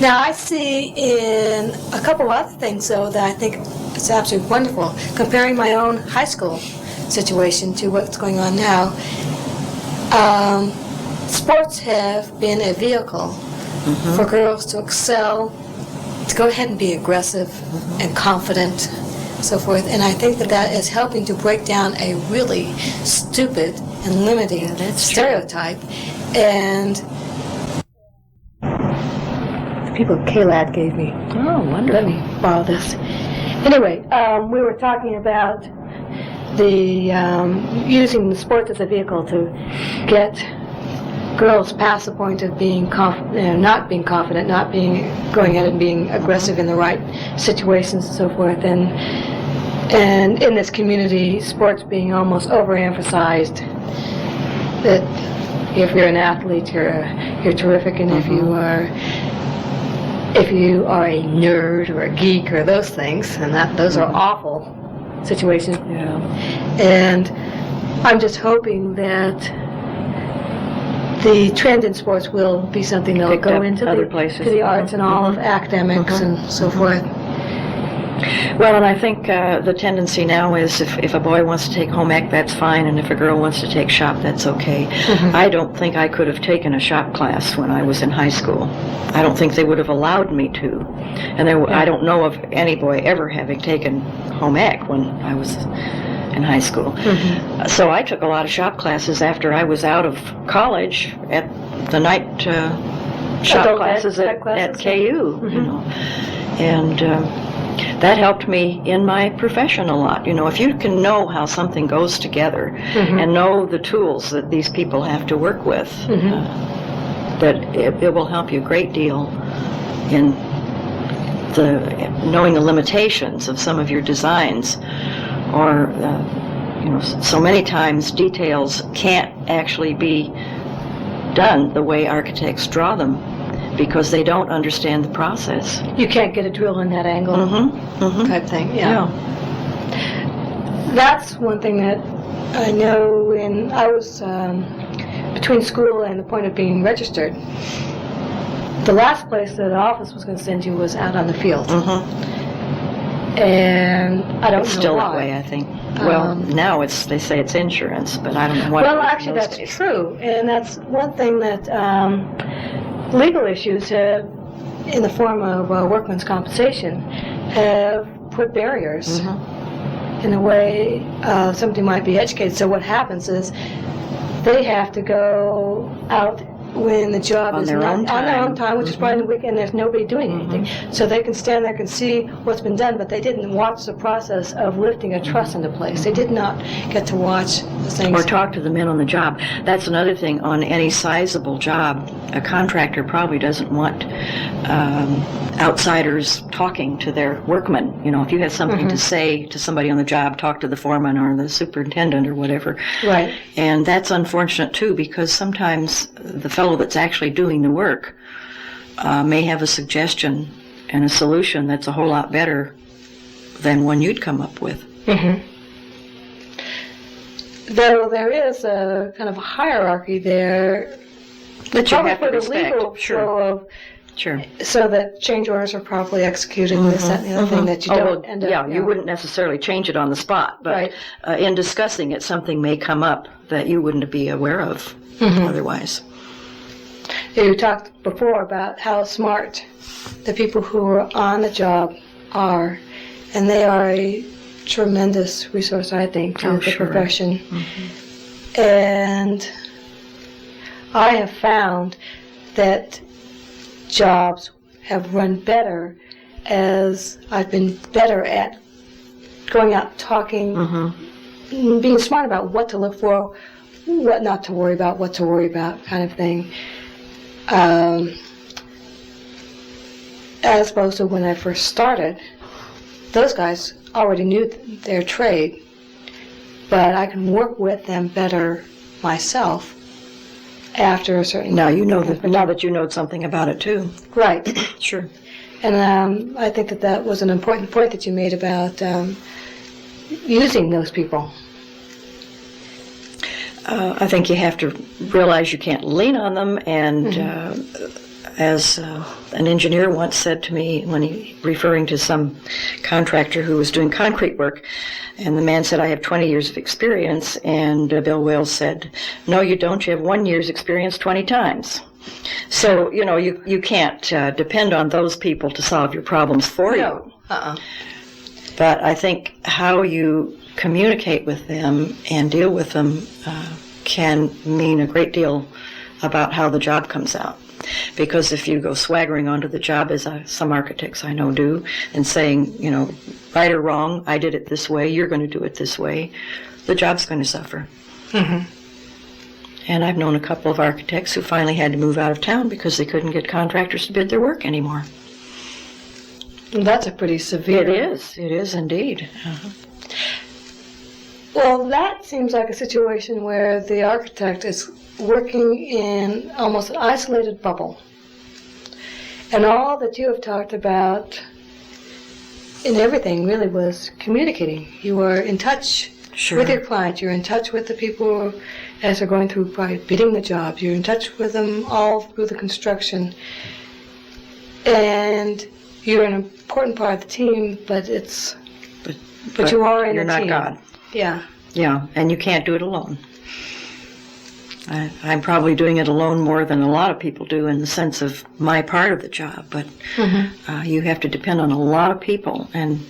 Now, I see in a couple other things, though, that I think it's absolutely wonderful. Comparing my own high school situation to what's going on now, sports have been a vehicle for girls to excel, to go ahead and be aggressive and confident, so forth. And I think that that is helping to break down a really stupid and limiting stereotype. And the people at KLAD gave me. Oh, wonderful. Let me borrow this. Anyway, we were talking about the using the sports as a vehicle to get girls past the point of being not being confident, not being going ahead and being aggressive in the right situations and so forth, and in this community, sports being almost overemphasized. That if you're an athlete, you're terrific, and if you are a nerd or a geek or those things, and those are awful situations. Yeah. And I'm just hoping that the trend in sports will be something that'll go into other places. to the arts and all of academics and so forth. Well, and I think the tendency now is if a boy wants to take home ec, that's fine, and if a girl wants to take shop, that's okay. I don't think I could have taken a shop class when I was in high school. I don't think they would have allowed me to. And I don't know of any boy ever having taken home ec when I was in high school. So I took a lot of shop classes after I was out of college at the night shop classes at KU, you know. And that helped me in my profession a lot. You know, if you can know how something goes together and know the tools that these people have to work with, that it will help you a great deal in knowing the limitations of some of your designs. Or, you know, so many times details can't actually be done the way architects draw them, because they don't understand the process. You can't get a drill in that angle type thing. Yeah. That's one thing that I know when I was between school and the point of being registered. The last place that the office was going to send you was out on the field. And I don't know still why. That way, I think. Well, now they say it's insurance, but I don't know what. Well, actually, that's true, and that's one thing that legal issues have, in the form of workman's compensation, have put barriers in the way somebody might be educated. So what happens is they have to go out when the job is not on their own time, which is probably the weekend, there's nobody doing anything. So they can stand there and see what's been done, but they didn't watch the process of lifting a truss into place. They did not get to watch the things. Or talk to the men on the job. That's another thing. On any sizable job, a contractor probably doesn't want outsiders talking to their workmen. You know, if you have something to say to somebody on the job, talk to the foreman or the superintendent or whatever. Right. And that's unfortunate too, because sometimes the fellow that's actually doing the work may have a suggestion and a solution that's a whole lot better than one you'd come up with. Though there is a kind of a hierarchy there that you have to for the respect. legal flow of, Sure. so that change orders are properly executed, this, that, and the other thing, that you don't end up. You wouldn't necessarily change it on the spot, but in discussing it, something may come up that you wouldn't be aware of otherwise. You talked before about how smart the people who are on the job are, and they are a tremendous resource, I think, to the profession. And I have found that jobs have run better as I've been better at going out, talking, being smart about what to look for, what not to worry about, what to worry about, kind of thing. As opposed to when I first started, those guys already knew their trade, but I can work with them better myself after a certain. Now that you know something about it too. Right. Sure. And I think that was an important point that you made about using those people. I think you have to realize you can't lean on them, and as an engineer once said to me when referring to some contractor who was doing concrete work, and the man said, "I have 20 years of experience," and Bill Wales said, "No, you don't. You have 1 year's experience 20 times." So, you know, you can't depend on those people to solve your problems for you. But I think how you communicate with them and deal with them can mean a great deal about how the job comes out. Because if you go swaggering onto the job, as some architects I know do, and saying, right or wrong, I did it this way, you're going to do it this way, the job's going to suffer. Mm-hmm. And I've known a couple of architects who finally had to move out of town because they couldn't get contractors to bid their work anymore. That's a pretty severe... It is indeed. Uh-huh. Well, that seems like a situation where the architect is working in almost an isolated bubble. And all that you have talked about in everything really was communicating. You were in touch with your client. You're in touch with the people as they're going through by bidding the jobs. You're in touch with them all through the construction. And you're an important part of the team, but you are in the team. You're not God. Yeah. Yeah, and you can't do it alone. I'm probably doing it alone more than a lot of people do in the sense of my part of the job, but you have to depend on a lot of people, and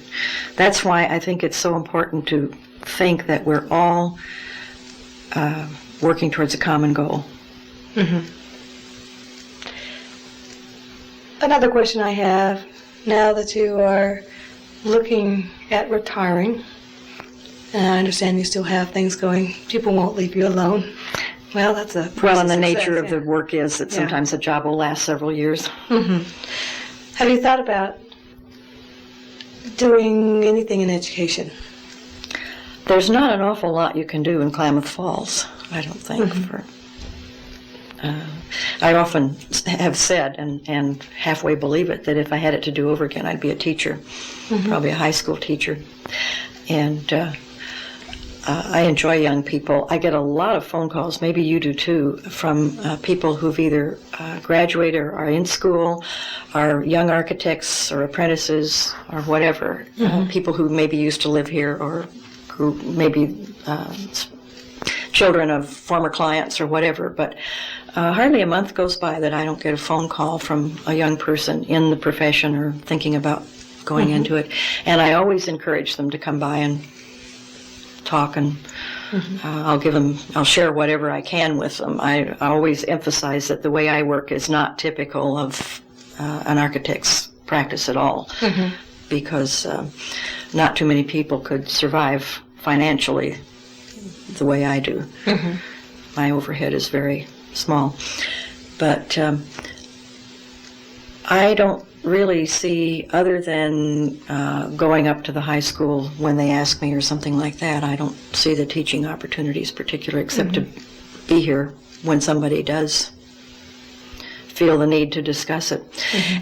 that's why I think it's so important to think that we're all working towards a common goal. Mm-hmm. Another question I have, now that you are looking at retiring, and I understand you still have things going, people won't leave you alone. Well, that's a Well, and the nature of the work is that sometimes a job will last several years. Mm-hmm. Have you thought about doing anything in education? There's not an awful lot you can do in Klamath Falls, I don't think. I often have said, and halfway believe it, that if I had it to do over again, I'd be a teacher, probably a high school teacher. And I enjoy young people. I get a lot of phone calls, maybe you do too, from people who've either graduated or are in school, are young architects or apprentices or whatever, people who maybe used to live here or who maybe children of former clients or whatever. But hardly a month goes by that I don't get a phone call from a young person in the profession or thinking about going into it. And I always encourage them to come by and talk, and I'll share whatever I can with them. I always emphasize that the way I work is not typical of an architect's practice at all, because not too many people could survive financially the way I do. My overhead is very small. But I don't really see, other than going up to the high school when they ask me or something like that, I don't see the teaching opportunities particular, except to be here when somebody does feel the need to discuss it.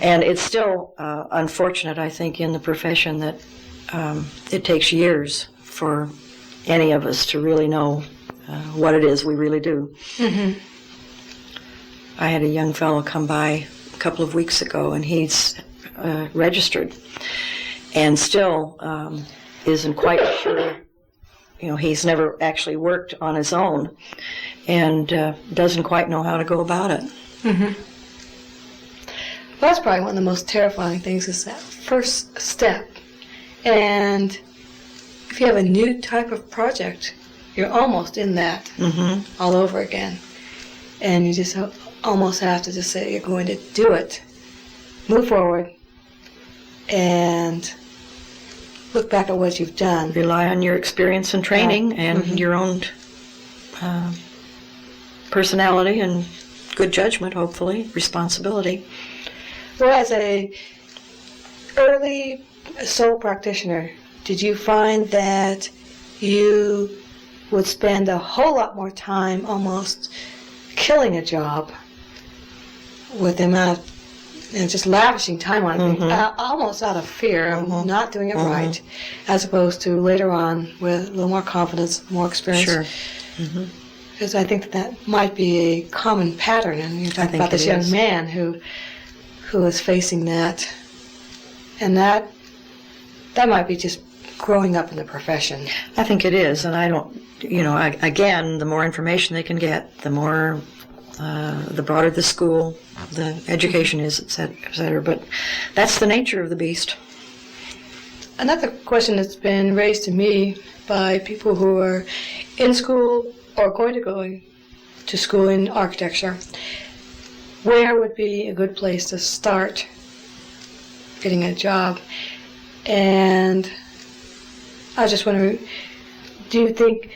And it's still unfortunate, I think, in the profession that it takes years for any of us to really know what it is we really do. I had a young fellow come by a couple of weeks ago, and he's registered and still isn't quite sure. He's never actually worked on his own and doesn't quite know how to go about it. Well, that's probably one of the most terrifying things, is that first step. And if you have a new type of project, you're almost in that all over again. And you just almost have to just say you're going to do it, move forward, and look back at what you've done. Rely on your experience and training and your own personality and good judgment, hopefully, responsibility. Well, as a early sole practitioner, did you find that you would spend a whole lot more time almost killing a job with the amount of, just lavishing time on it, almost out of fear of not doing it right, as opposed to later on with a little more confidence, more experience? Sure. Because I think that might be a common pattern, and you talk about this young man who is facing that, and that might be just growing up in the profession. I think it is, and I don't, again, the more information they can get, the more, the broader the school, the education is, et cetera, but that's the nature of the beast. another question that's been raised to me by people who are in school or going to go to school in architecture, where would be a good place to start getting a job? And I was just wondering, do you think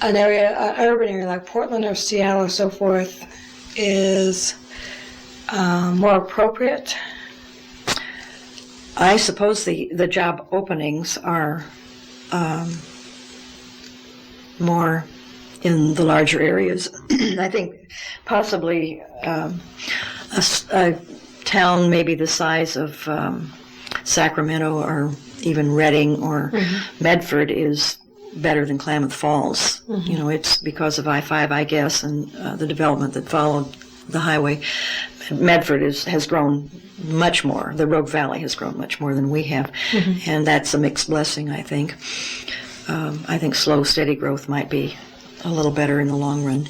an urban area like Portland or Seattle or so forth is more appropriate? I suppose the job openings are more in the larger areas. I think possibly a town maybe the size of Sacramento or even Redding or Medford is better than Klamath Falls. You know, it's because of I-5, I guess, and the development that followed the highway. Medford has grown much more. The Rogue Valley has grown much more than we have, and that's a mixed blessing, I think. I think slow, steady growth might be a little better in the long run.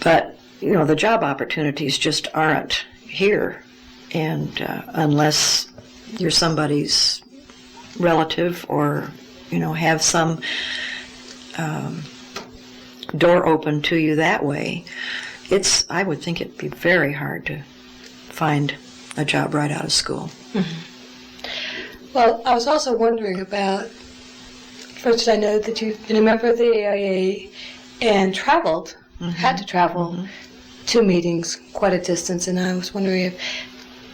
But, you know, the job opportunities just aren't here, and unless you're somebody's relative or, you know, have some door open to you that way, I would think it'd be very hard to find a job right out of school. Well, I was also wondering about, first I know that you've been a member of the AIA and traveled, had to travel to meetings quite a distance, and I was wondering if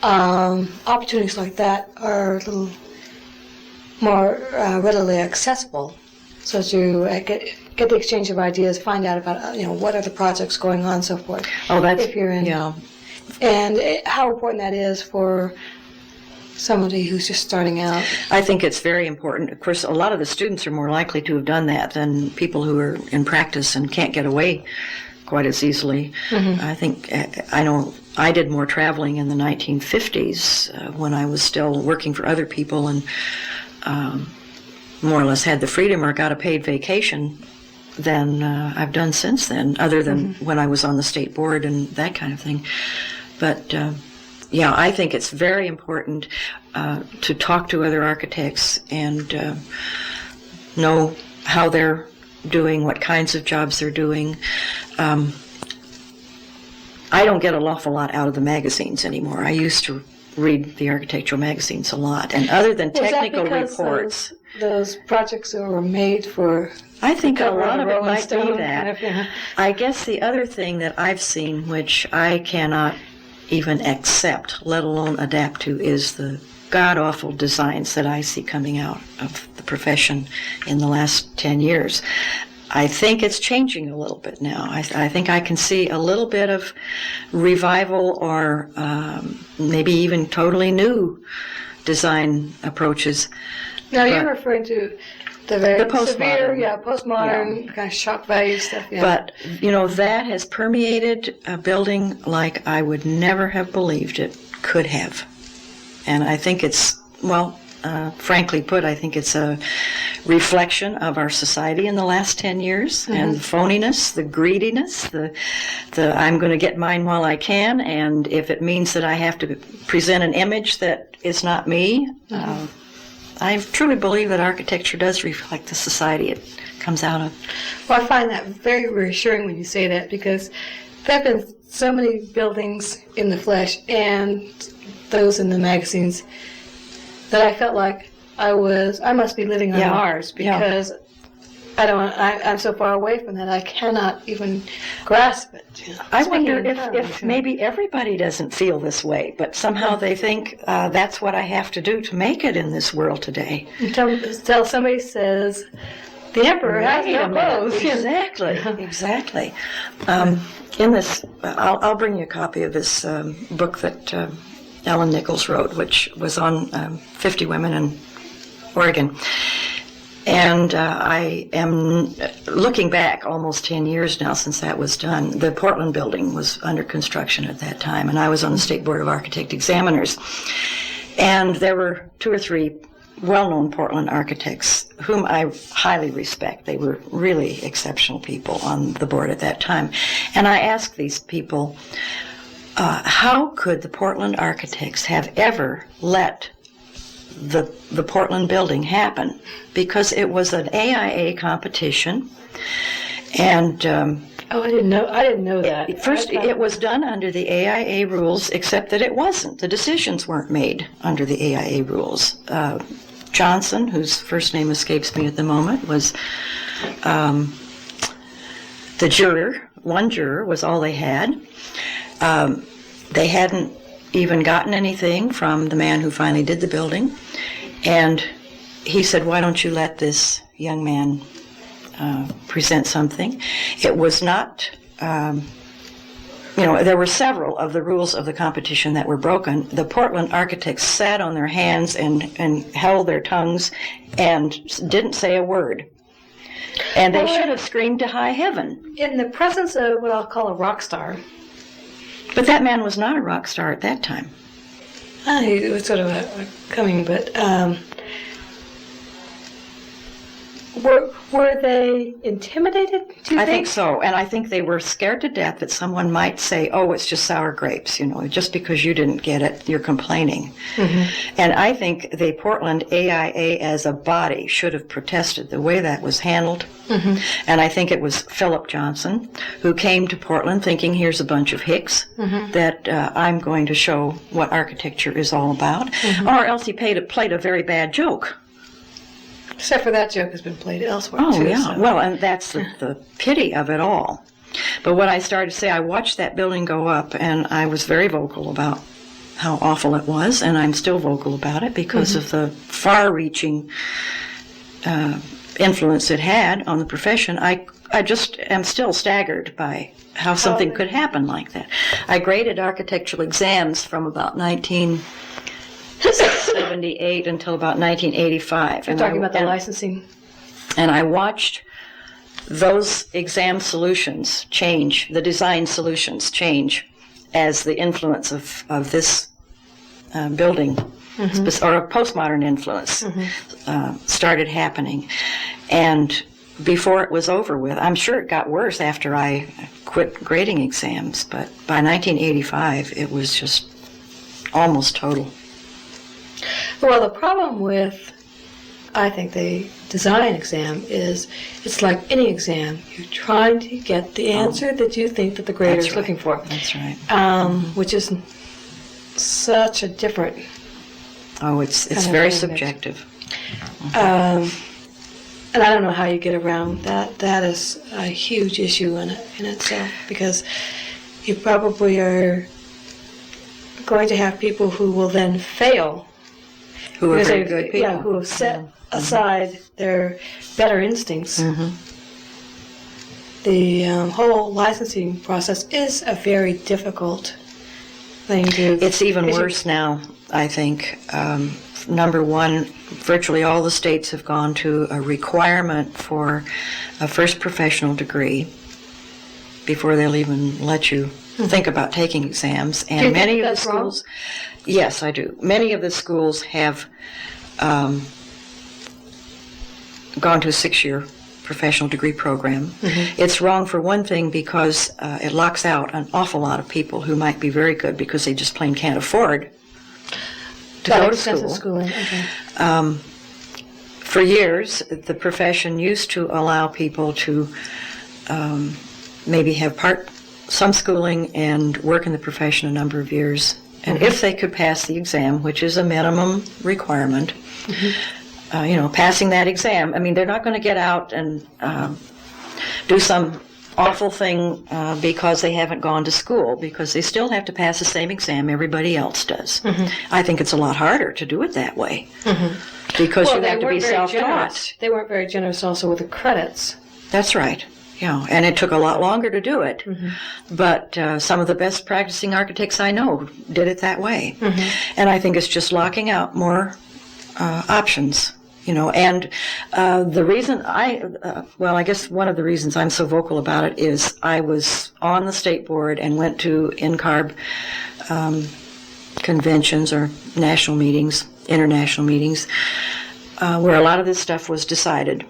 opportunities like that are a little more readily accessible, so to get the exchange of ideas, find out about what are the projects going on, so forth. Oh, that's if you're in, and how important that is for somebody who's just starting out. I think it's very important. Of course, a lot of the students are more likely to have done that than people who are in practice and can't get away quite as easily. I think I know I did more traveling in the 1950s when I was still working for other people and more or less had the freedom or got a paid vacation than I've done since then, other than when I was on the state board and that kind of thing. But yeah, I think it's very important to talk to other architects and know how they're doing, what kinds of jobs they're doing. I don't get an awful lot out of the magazines anymore. I used to read the architectural magazines a lot, and other than technical reports, those projects were made for. I think a lot of it Rolling might Stone be that. kind of, I guess the other thing that I've seen, which I cannot even accept, let alone adapt to, is the god-awful designs that I see coming out of the profession in the last 10 years. I think it's changing a little bit now. I think I can see a little bit of revival or maybe even totally new design approaches. Now, you're referring to the very postmodern. severe, postmodern kind of shock value stuff. Yeah. But, that has permeated a building like I would never have believed it could have. And I think it's, frankly put, I think it's a reflection of our society in the last 10 years, and the phoniness, the greediness, the I'm going to get mine while I can, and if it means that I have to present an image that is not me, I truly believe that architecture does reflect the society it comes out of. Well, I find that very reassuring when you say that, because there have been so many buildings in the flesh and those in the magazines that I felt like I must be living on Mars, because I'm so far away from that I cannot even grasp it. I wonder if maybe everybody doesn't feel this way, but somehow they think that's what I have to do to make it in this world today. Until somebody says, the emperor has no clothes. Exactly. In this, I'll bring you a copy of this book that Ellen Nichols wrote, which was on 50 women in Oregon. And I am looking back almost 10 years now since that was done. The Portland building was under construction at that time, and I was on the State Board of Architect Examiners. And there were 2 or 3 well-known Portland architects whom I highly respect. They were really exceptional people on the board at that time. And I asked these people, how could the Portland architects have ever let the Portland building happen, because it was an AIA competition, and Oh, I didn't know that. first it was done under the AIA rules, except that it wasn't. The decisions weren't made under the AIA rules. Johnson, whose first name escapes me at the moment, was the juror. One juror was all they had. They hadn't even gotten anything from the man who finally did the building. And he said, why don't you let this young man present something? It was not, there were several of the rules of the competition that were broken. The Portland architects sat on their hands and held their tongues and didn't say a word. And they should have screamed to high heaven. In the presence of what I'll call a rock star. But that man was not a rock star at that time. He was sort of coming, but were they intimidated, do you I think so, and I think they were scared to death that someone might say, oh, it's just sour grapes, just because you didn't get it, you're complaining. Mm-hmm. And I think the Portland AIA as a body should have protested the way that was handled. Mm-hmm. And I think it was Philip Johnson who came to Portland thinking, here's a bunch of hicks, mm-hmm. that I'm going to show what architecture is all about, mm-hmm. or else he played a very bad joke. Except for that joke has been played elsewhere, too. Oh, yeah. So. Well, and that's the pity of it all. But what I started to say, I watched that building go up, and I was very vocal about how awful it was, and I'm still vocal about it because mm-hmm. of the far-reaching influence it had on the profession. I just am still staggered by how something could happen like that. I graded architectural exams from about 1978 until about 1985. You're talking about the licensing? And I watched those exam solutions change, the design solutions change as the influence of this building, mm-hmm. or a postmodern influence, mm-hmm. Started happening. And before it was over with, I'm sure it got worse after I quit grading exams, but by 1985 it was just almost total. Well, the problem with, I think, the design exam is it's like any exam. You're trying to get the answer that you think that the grader is looking for. That's right. Which is such a different... Oh, it's very subjective. And I don't know how you get around that. That is a huge issue in itself, because you probably are going to have people who will then fail. Who are very good people. Yeah, who have set aside their better instincts. Mm-hmm. The whole licensing process is a very difficult thing to... It's even worse now, I think. Number one, virtually all the states have gone to a requirement for a first professional degree before they'll even let you think about taking exams. And many of the schools... Wrong? Yes, I do. Many of the schools have gone to a 6-year professional degree program. Mm-hmm. It's wrong for one thing because it locks out an awful lot of people who might be very good because they just plain can't afford to go to school. Schooling. Okay. For years, the profession used to allow people to maybe have some schooling and work in the profession a number of years. And if they could pass the exam, which is a minimum requirement, passing that exam, I mean, they're not going to get out and do some awful thing because they haven't gone to school, because they still have to pass the same exam everybody else does. Mm-hmm. I think it's a lot harder to do it that way, because you have to be self-taught. They weren't very generous also with the credits. That's right. Yeah, and it took a lot longer to do it, but some of the best practicing architects I know did it that way. And I think it's just locking out more options, and the reason I guess one of the reasons I'm so vocal about it is I was on the state board and went to NCARB conventions or national meetings, international meetings, where a lot of this stuff was decided.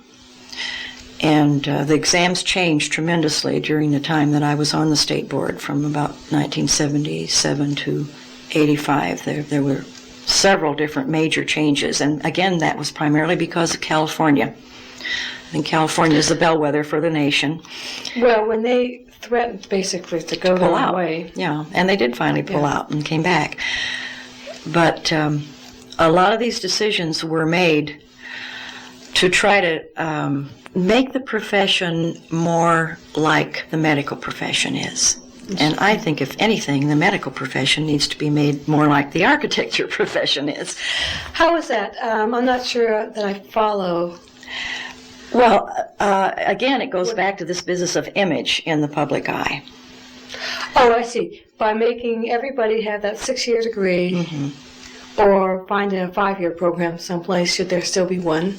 And the exams changed tremendously during the time that I was on the state board, from about 1977 to 85. There were several different major changes. And again, that was primarily because of California. I think California is the bellwether for the nation. Well, when they threatened basically to go Pull their out. way. Yeah, and they did finally pull out and came back. But a lot of these decisions were made to try to make the profession more like the medical profession is. And I think, if anything, the medical profession needs to be made more like the architecture profession is. How is that? I'm not sure that I follow. Well, again, it goes back to this business of image in the public eye. Oh, I see. By making everybody have that 6-year degree, or finding a 5-year program someplace, should there still be one.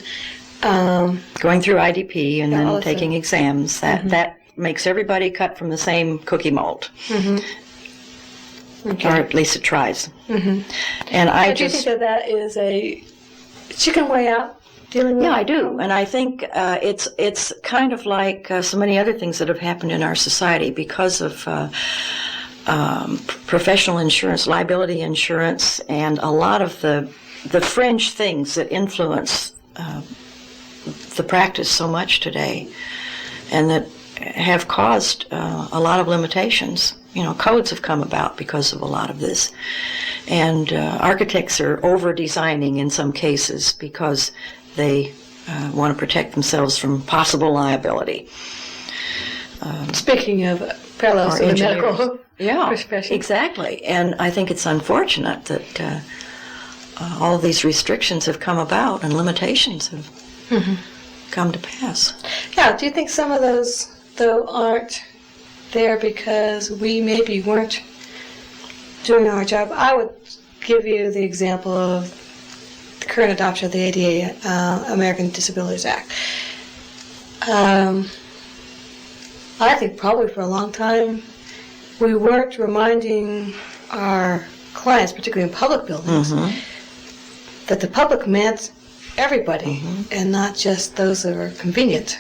Going through IDP and then also. taking exams, that makes everybody cut from the same cookie mold. Okay. Or at least it tries. And Do you think that is a chicken way out dealing with? Yeah, I do, and I think it's kind of like so many other things that have happened in our society because of professional insurance, liability insurance, and a lot of the fringe things that influence the practice so much today, and that have caused a lot of limitations. You know, codes have come about because of a lot of this, and architects are over-designing in some cases because they want to protect themselves from possible liability. Speaking of parallels to the medical profession. Exactly. And I think it's unfortunate that all of these restrictions have come about and limitations have come to pass. Yeah, do you think some of those, though, aren't there because we maybe weren't doing our job? I would give you the example of the current adoption of the ADA, American Disabilities Act. I think probably for a long time we weren't reminding our clients, particularly in public buildings, that the public meant everybody and not just those that are convenient.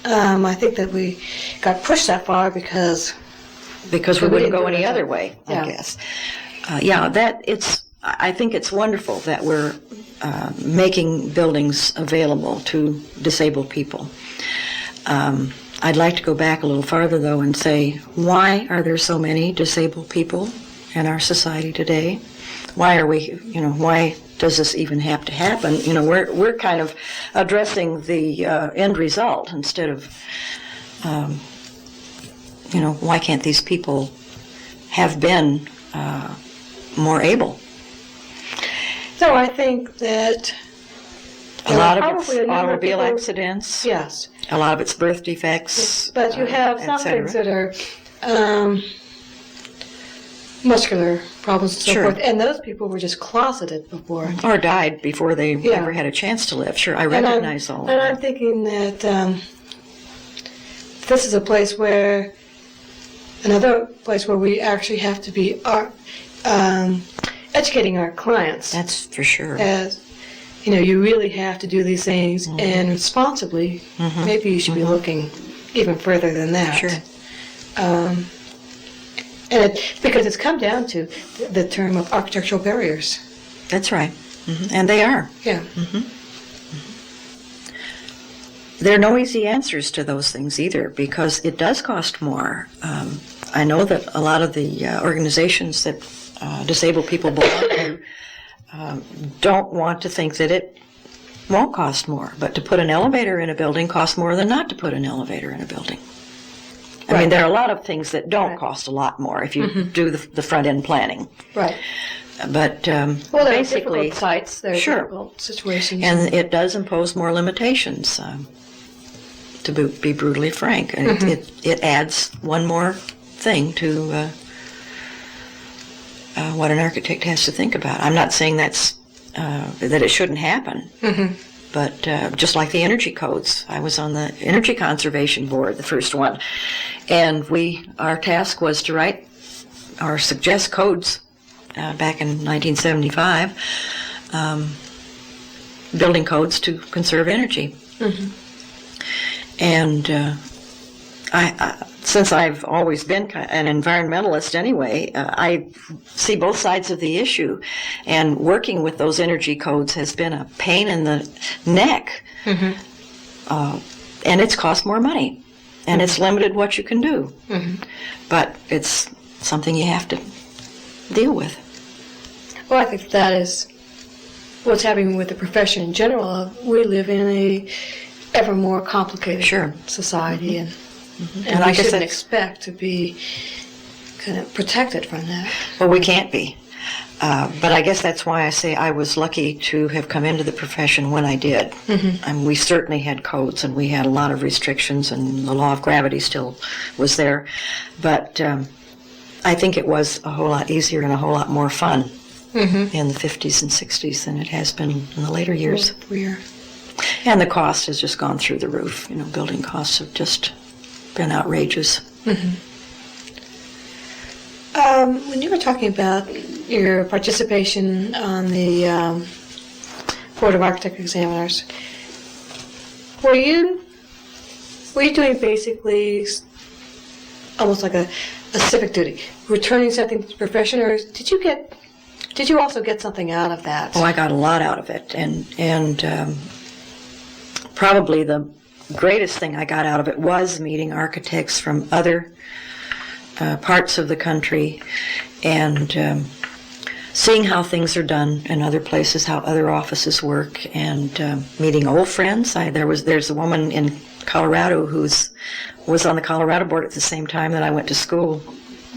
I think that we got pushed that far because we wouldn't go any other way, Yeah. I guess. I think it's wonderful that we're making buildings available to disabled people. I'd like to go back a little farther, though, and say, why are there so many disabled people in our society today? Why does this even have to happen? You know, we're kind of addressing the end result instead of, why can't these people have been more able? So I think that A lot of it's probably a number of automobile people- accidents. Yes. A lot of it's birth defects. But you have some et cetera. things that are muscular problems and so Sure. forth, and those people were just closeted before. Or died before they Yeah. ever had a chance to live. Sure, I And recognize all of And I'm that. thinking that this is a place where, another place where we actually have to be educating our clients. That's for sure. As, you really have to do these things, and responsibly, maybe you should be looking even further than that. Sure. Because it's come down to the term of architectural barriers. That's right. And they are. Yeah. There are no easy answers to those things either, because it does cost more. I know that a lot of the organizations that disabled people belong to don't want to think that it won't cost more, but to put an elevator in a building costs more than not to put an elevator in a building. I mean, there are a lot of things that don't cost a lot more if you do the front-end planning. Right. But Well, there are basically, difficult sites, there are Sure. difficult situations. and it does impose more limitations, to be brutally frank. And it adds one more thing to what an architect has to think about. I'm not saying that it shouldn't happen, but just like the energy codes, I was on the Energy Conservation Board, the first one, and our task was to write or suggest codes back in 1975, building codes to conserve energy. And since I've always been an environmentalist anyway, I see both sides of the issue. And working with those energy codes has been a pain in the neck. And it's cost more money. And it's limited what you can do. But it's something you have to deal with. Well, I think that is what's happening with the profession in general. We live in a ever more complicated society, and like we shouldn't expect to be kind of protected from that. Well, we can't be. But I guess that's why I say I was lucky to have come into the profession when I did. And we certainly had codes, and we had a lot of restrictions, and the law of gravity still was there. But I think it was a whole lot easier and a whole lot more fun in the 50s and 60s than it has been in the later years. And the cost has just gone through the roof. You know, building costs have just been outrageous. When you were talking about your participation on the Board of Architect Examiners, were you doing basically almost like a civic duty, returning something to the profession, or did you also get something out of that? Oh, I got a lot out of it, and probably the greatest thing I got out of it was meeting architects from other parts of the country, and seeing how things are done in other places, how other offices work, and meeting old friends. There's a woman in Colorado was on the Colorado board at the same time that I went to school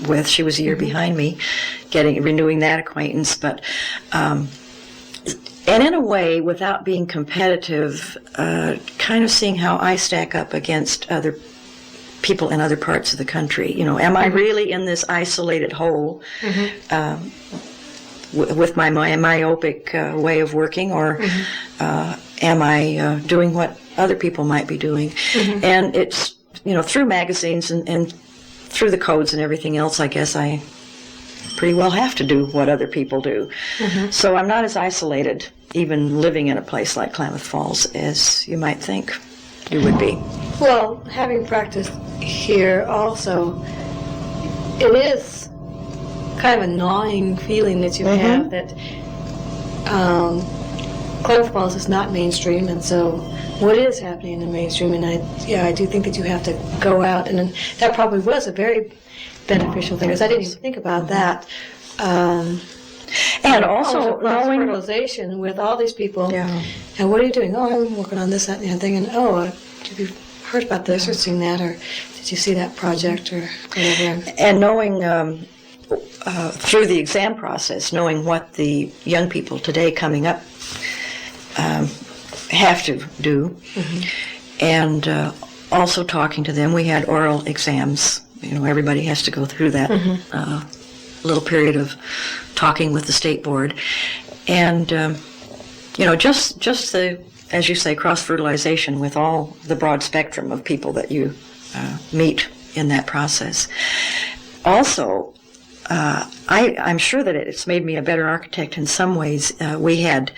with. She was a year behind me, renewing that acquaintance. But and in a way, without being competitive, kind of seeing how I stack up against other people in other parts of the country. You know, am I really in this isolated hole with my myopic way of working, or am I doing what other people might be doing? And it's, you know, through magazines and through the codes and everything else, I guess I pretty well have to do what other people do. So I'm not as isolated, even living in a place like Klamath Falls, as you might think you would be. Well, having practiced here also, it is kind of a gnawing feeling that you have that Klamath Falls is not mainstream, and so what is happening in the mainstream, and I do think that you have to go out, and that probably was a very beneficial thing, because I didn't even think about that. And also knowing fertilization with all these people. And what are you doing? Oh, I'm working on this, that, and the other thing. And have you heard about this or seen that, or did you see that project or whatever? And knowing through the exam process, knowing what the young people today coming up have to do, and also talking to them. We had oral exams. You know, everybody has to go through that little period of talking with the state board, and you know, just the, as you say, cross-fertilization with all the broad spectrum of people that you meet in that process. Also, I'm sure that it's made me a better architect in some ways. We had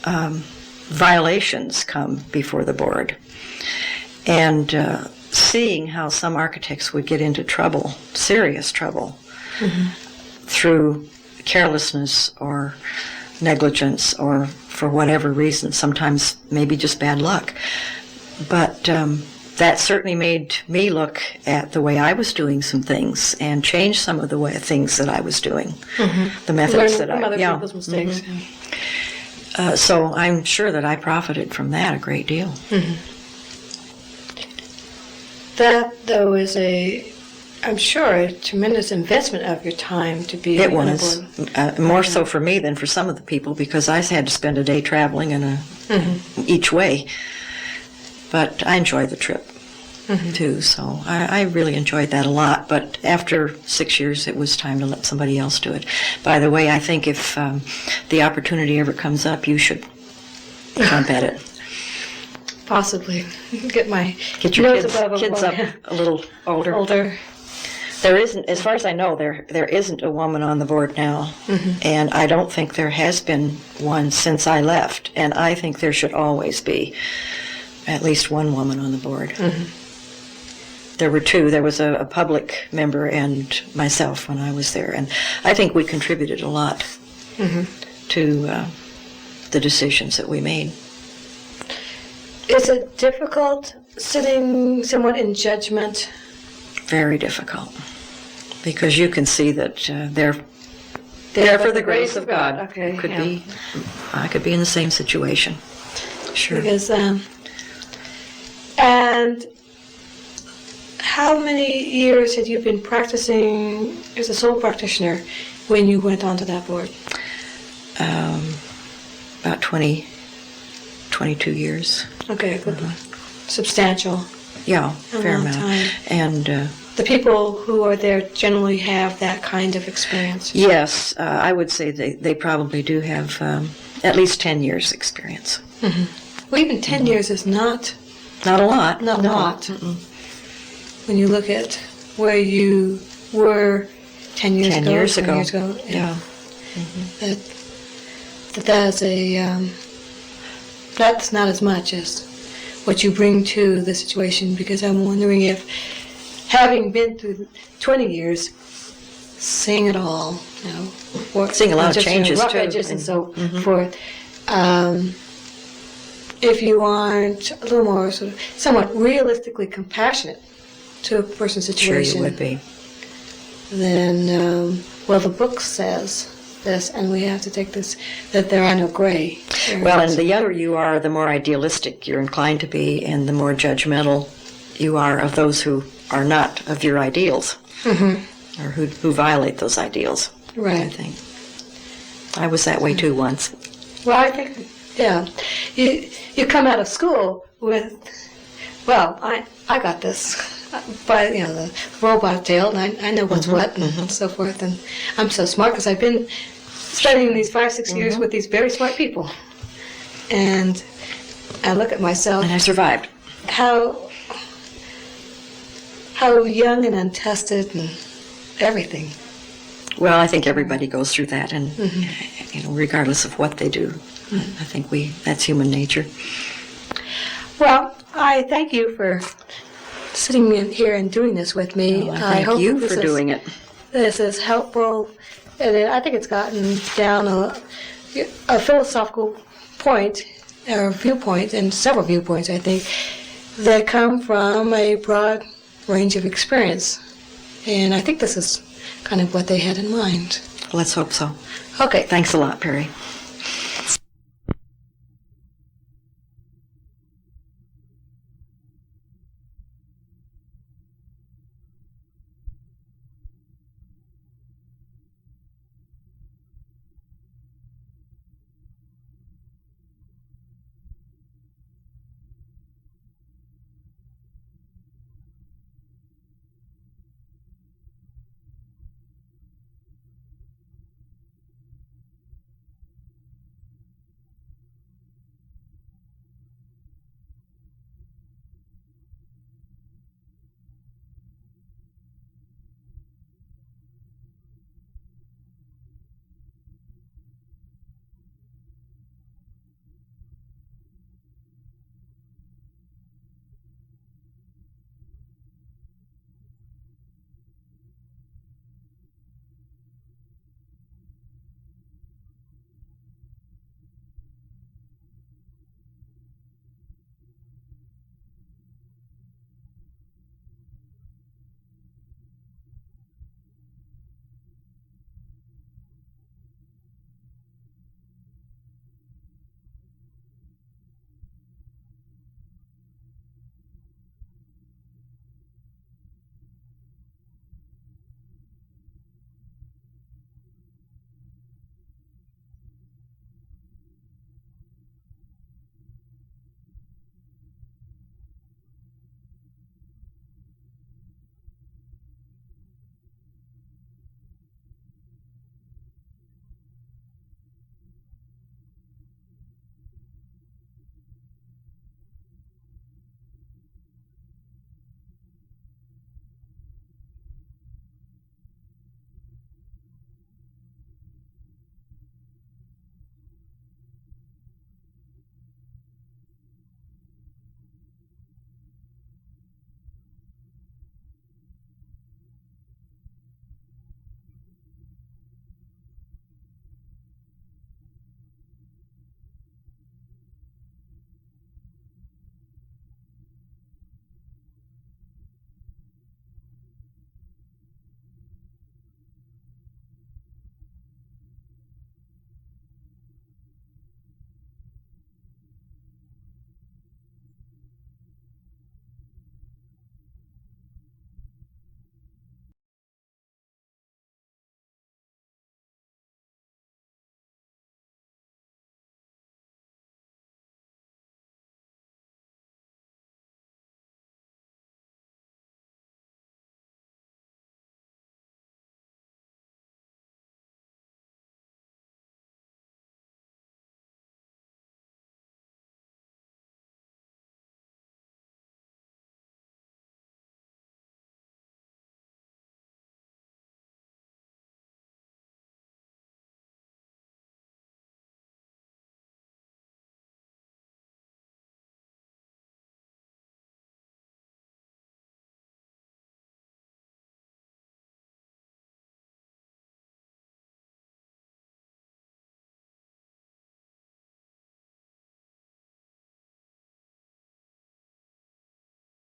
violations come before the board, and seeing how some architects would get into trouble, serious trouble, through carelessness or negligence or for whatever reason, sometimes maybe just bad luck. But that certainly made me look at the way I was doing some things and change some of the things that I was doing, the methods that I... From other people's mistakes. So I'm sure that I profited from that a great deal. That, though, is I'm sure, a tremendous investment of your time to be... It was. More so for me than for some of the people, because I had to spend a day traveling each way. But I enjoyed the trip, too, so I really enjoyed that a lot. But after 6 years, it was time to let somebody else do it. By the way, I think if the opportunity ever comes up, you should jump at it. Possibly. Get your kids up a little older. There isn't, as far as I know, there isn't a woman on the board now, and I don't think there has been one since I left, and I think there should always be at least one woman on the board. There were two. There was a public member and myself when I was there, and I think we contributed a lot to the decisions that we made. Is it difficult sitting somewhat in judgment? Very difficult, because you can see that they're there for the grace of God. Okay, I could be in the same situation. Sure. Because, and how many years had you been practicing as a sole practitioner when you went onto that board? About 22 years. Okay, good. Substantial. Yeah, fair long amount. time. And The people who are there generally have that kind of experience. yes, I would say they probably do have at least 10 years experience. Well, even 10 years is not Not a lot. a No. lot. When you look at where you were 10 years 10 ago. years 20 ago. years ago. Yeah. That's that's not as much as what you bring to the situation, because I'm wondering if, having been through 20 years, seeing it all, Seeing a lot of just, changes, rough too. edges and so forth, if you aren't a little more sort of somewhat realistically compassionate to a person's Sure situation, you would be. then, well, the book says this, and we have to take this, that there are no gray areas. Well, and the younger you are, the more idealistic you're inclined to be, and the more judgmental you are of those who are not of your ideals, or who violate those ideals. I Right. think I was that way too once. Well, I think, yeah, you come out of school with, well, I got this, by the robot tail, and I know what's what and so forth, and I'm so smart because I've been spending these 5-6 years with these very smart people, and I look at myself, And I survived. how young and untested and everything. Well, I think everybody goes through that, and regardless of what they do, I think that's human nature. Well, I thank you for sitting in here and doing this with me. Well, I thank you for doing it. This is helpful, and I think it's gotten down a philosophical point, or viewpoint, and several viewpoints, I think, that come from a broad range of experience. And I think this is kind of what they had in mind. Let's hope so. Okay. Thanks a lot, Perry.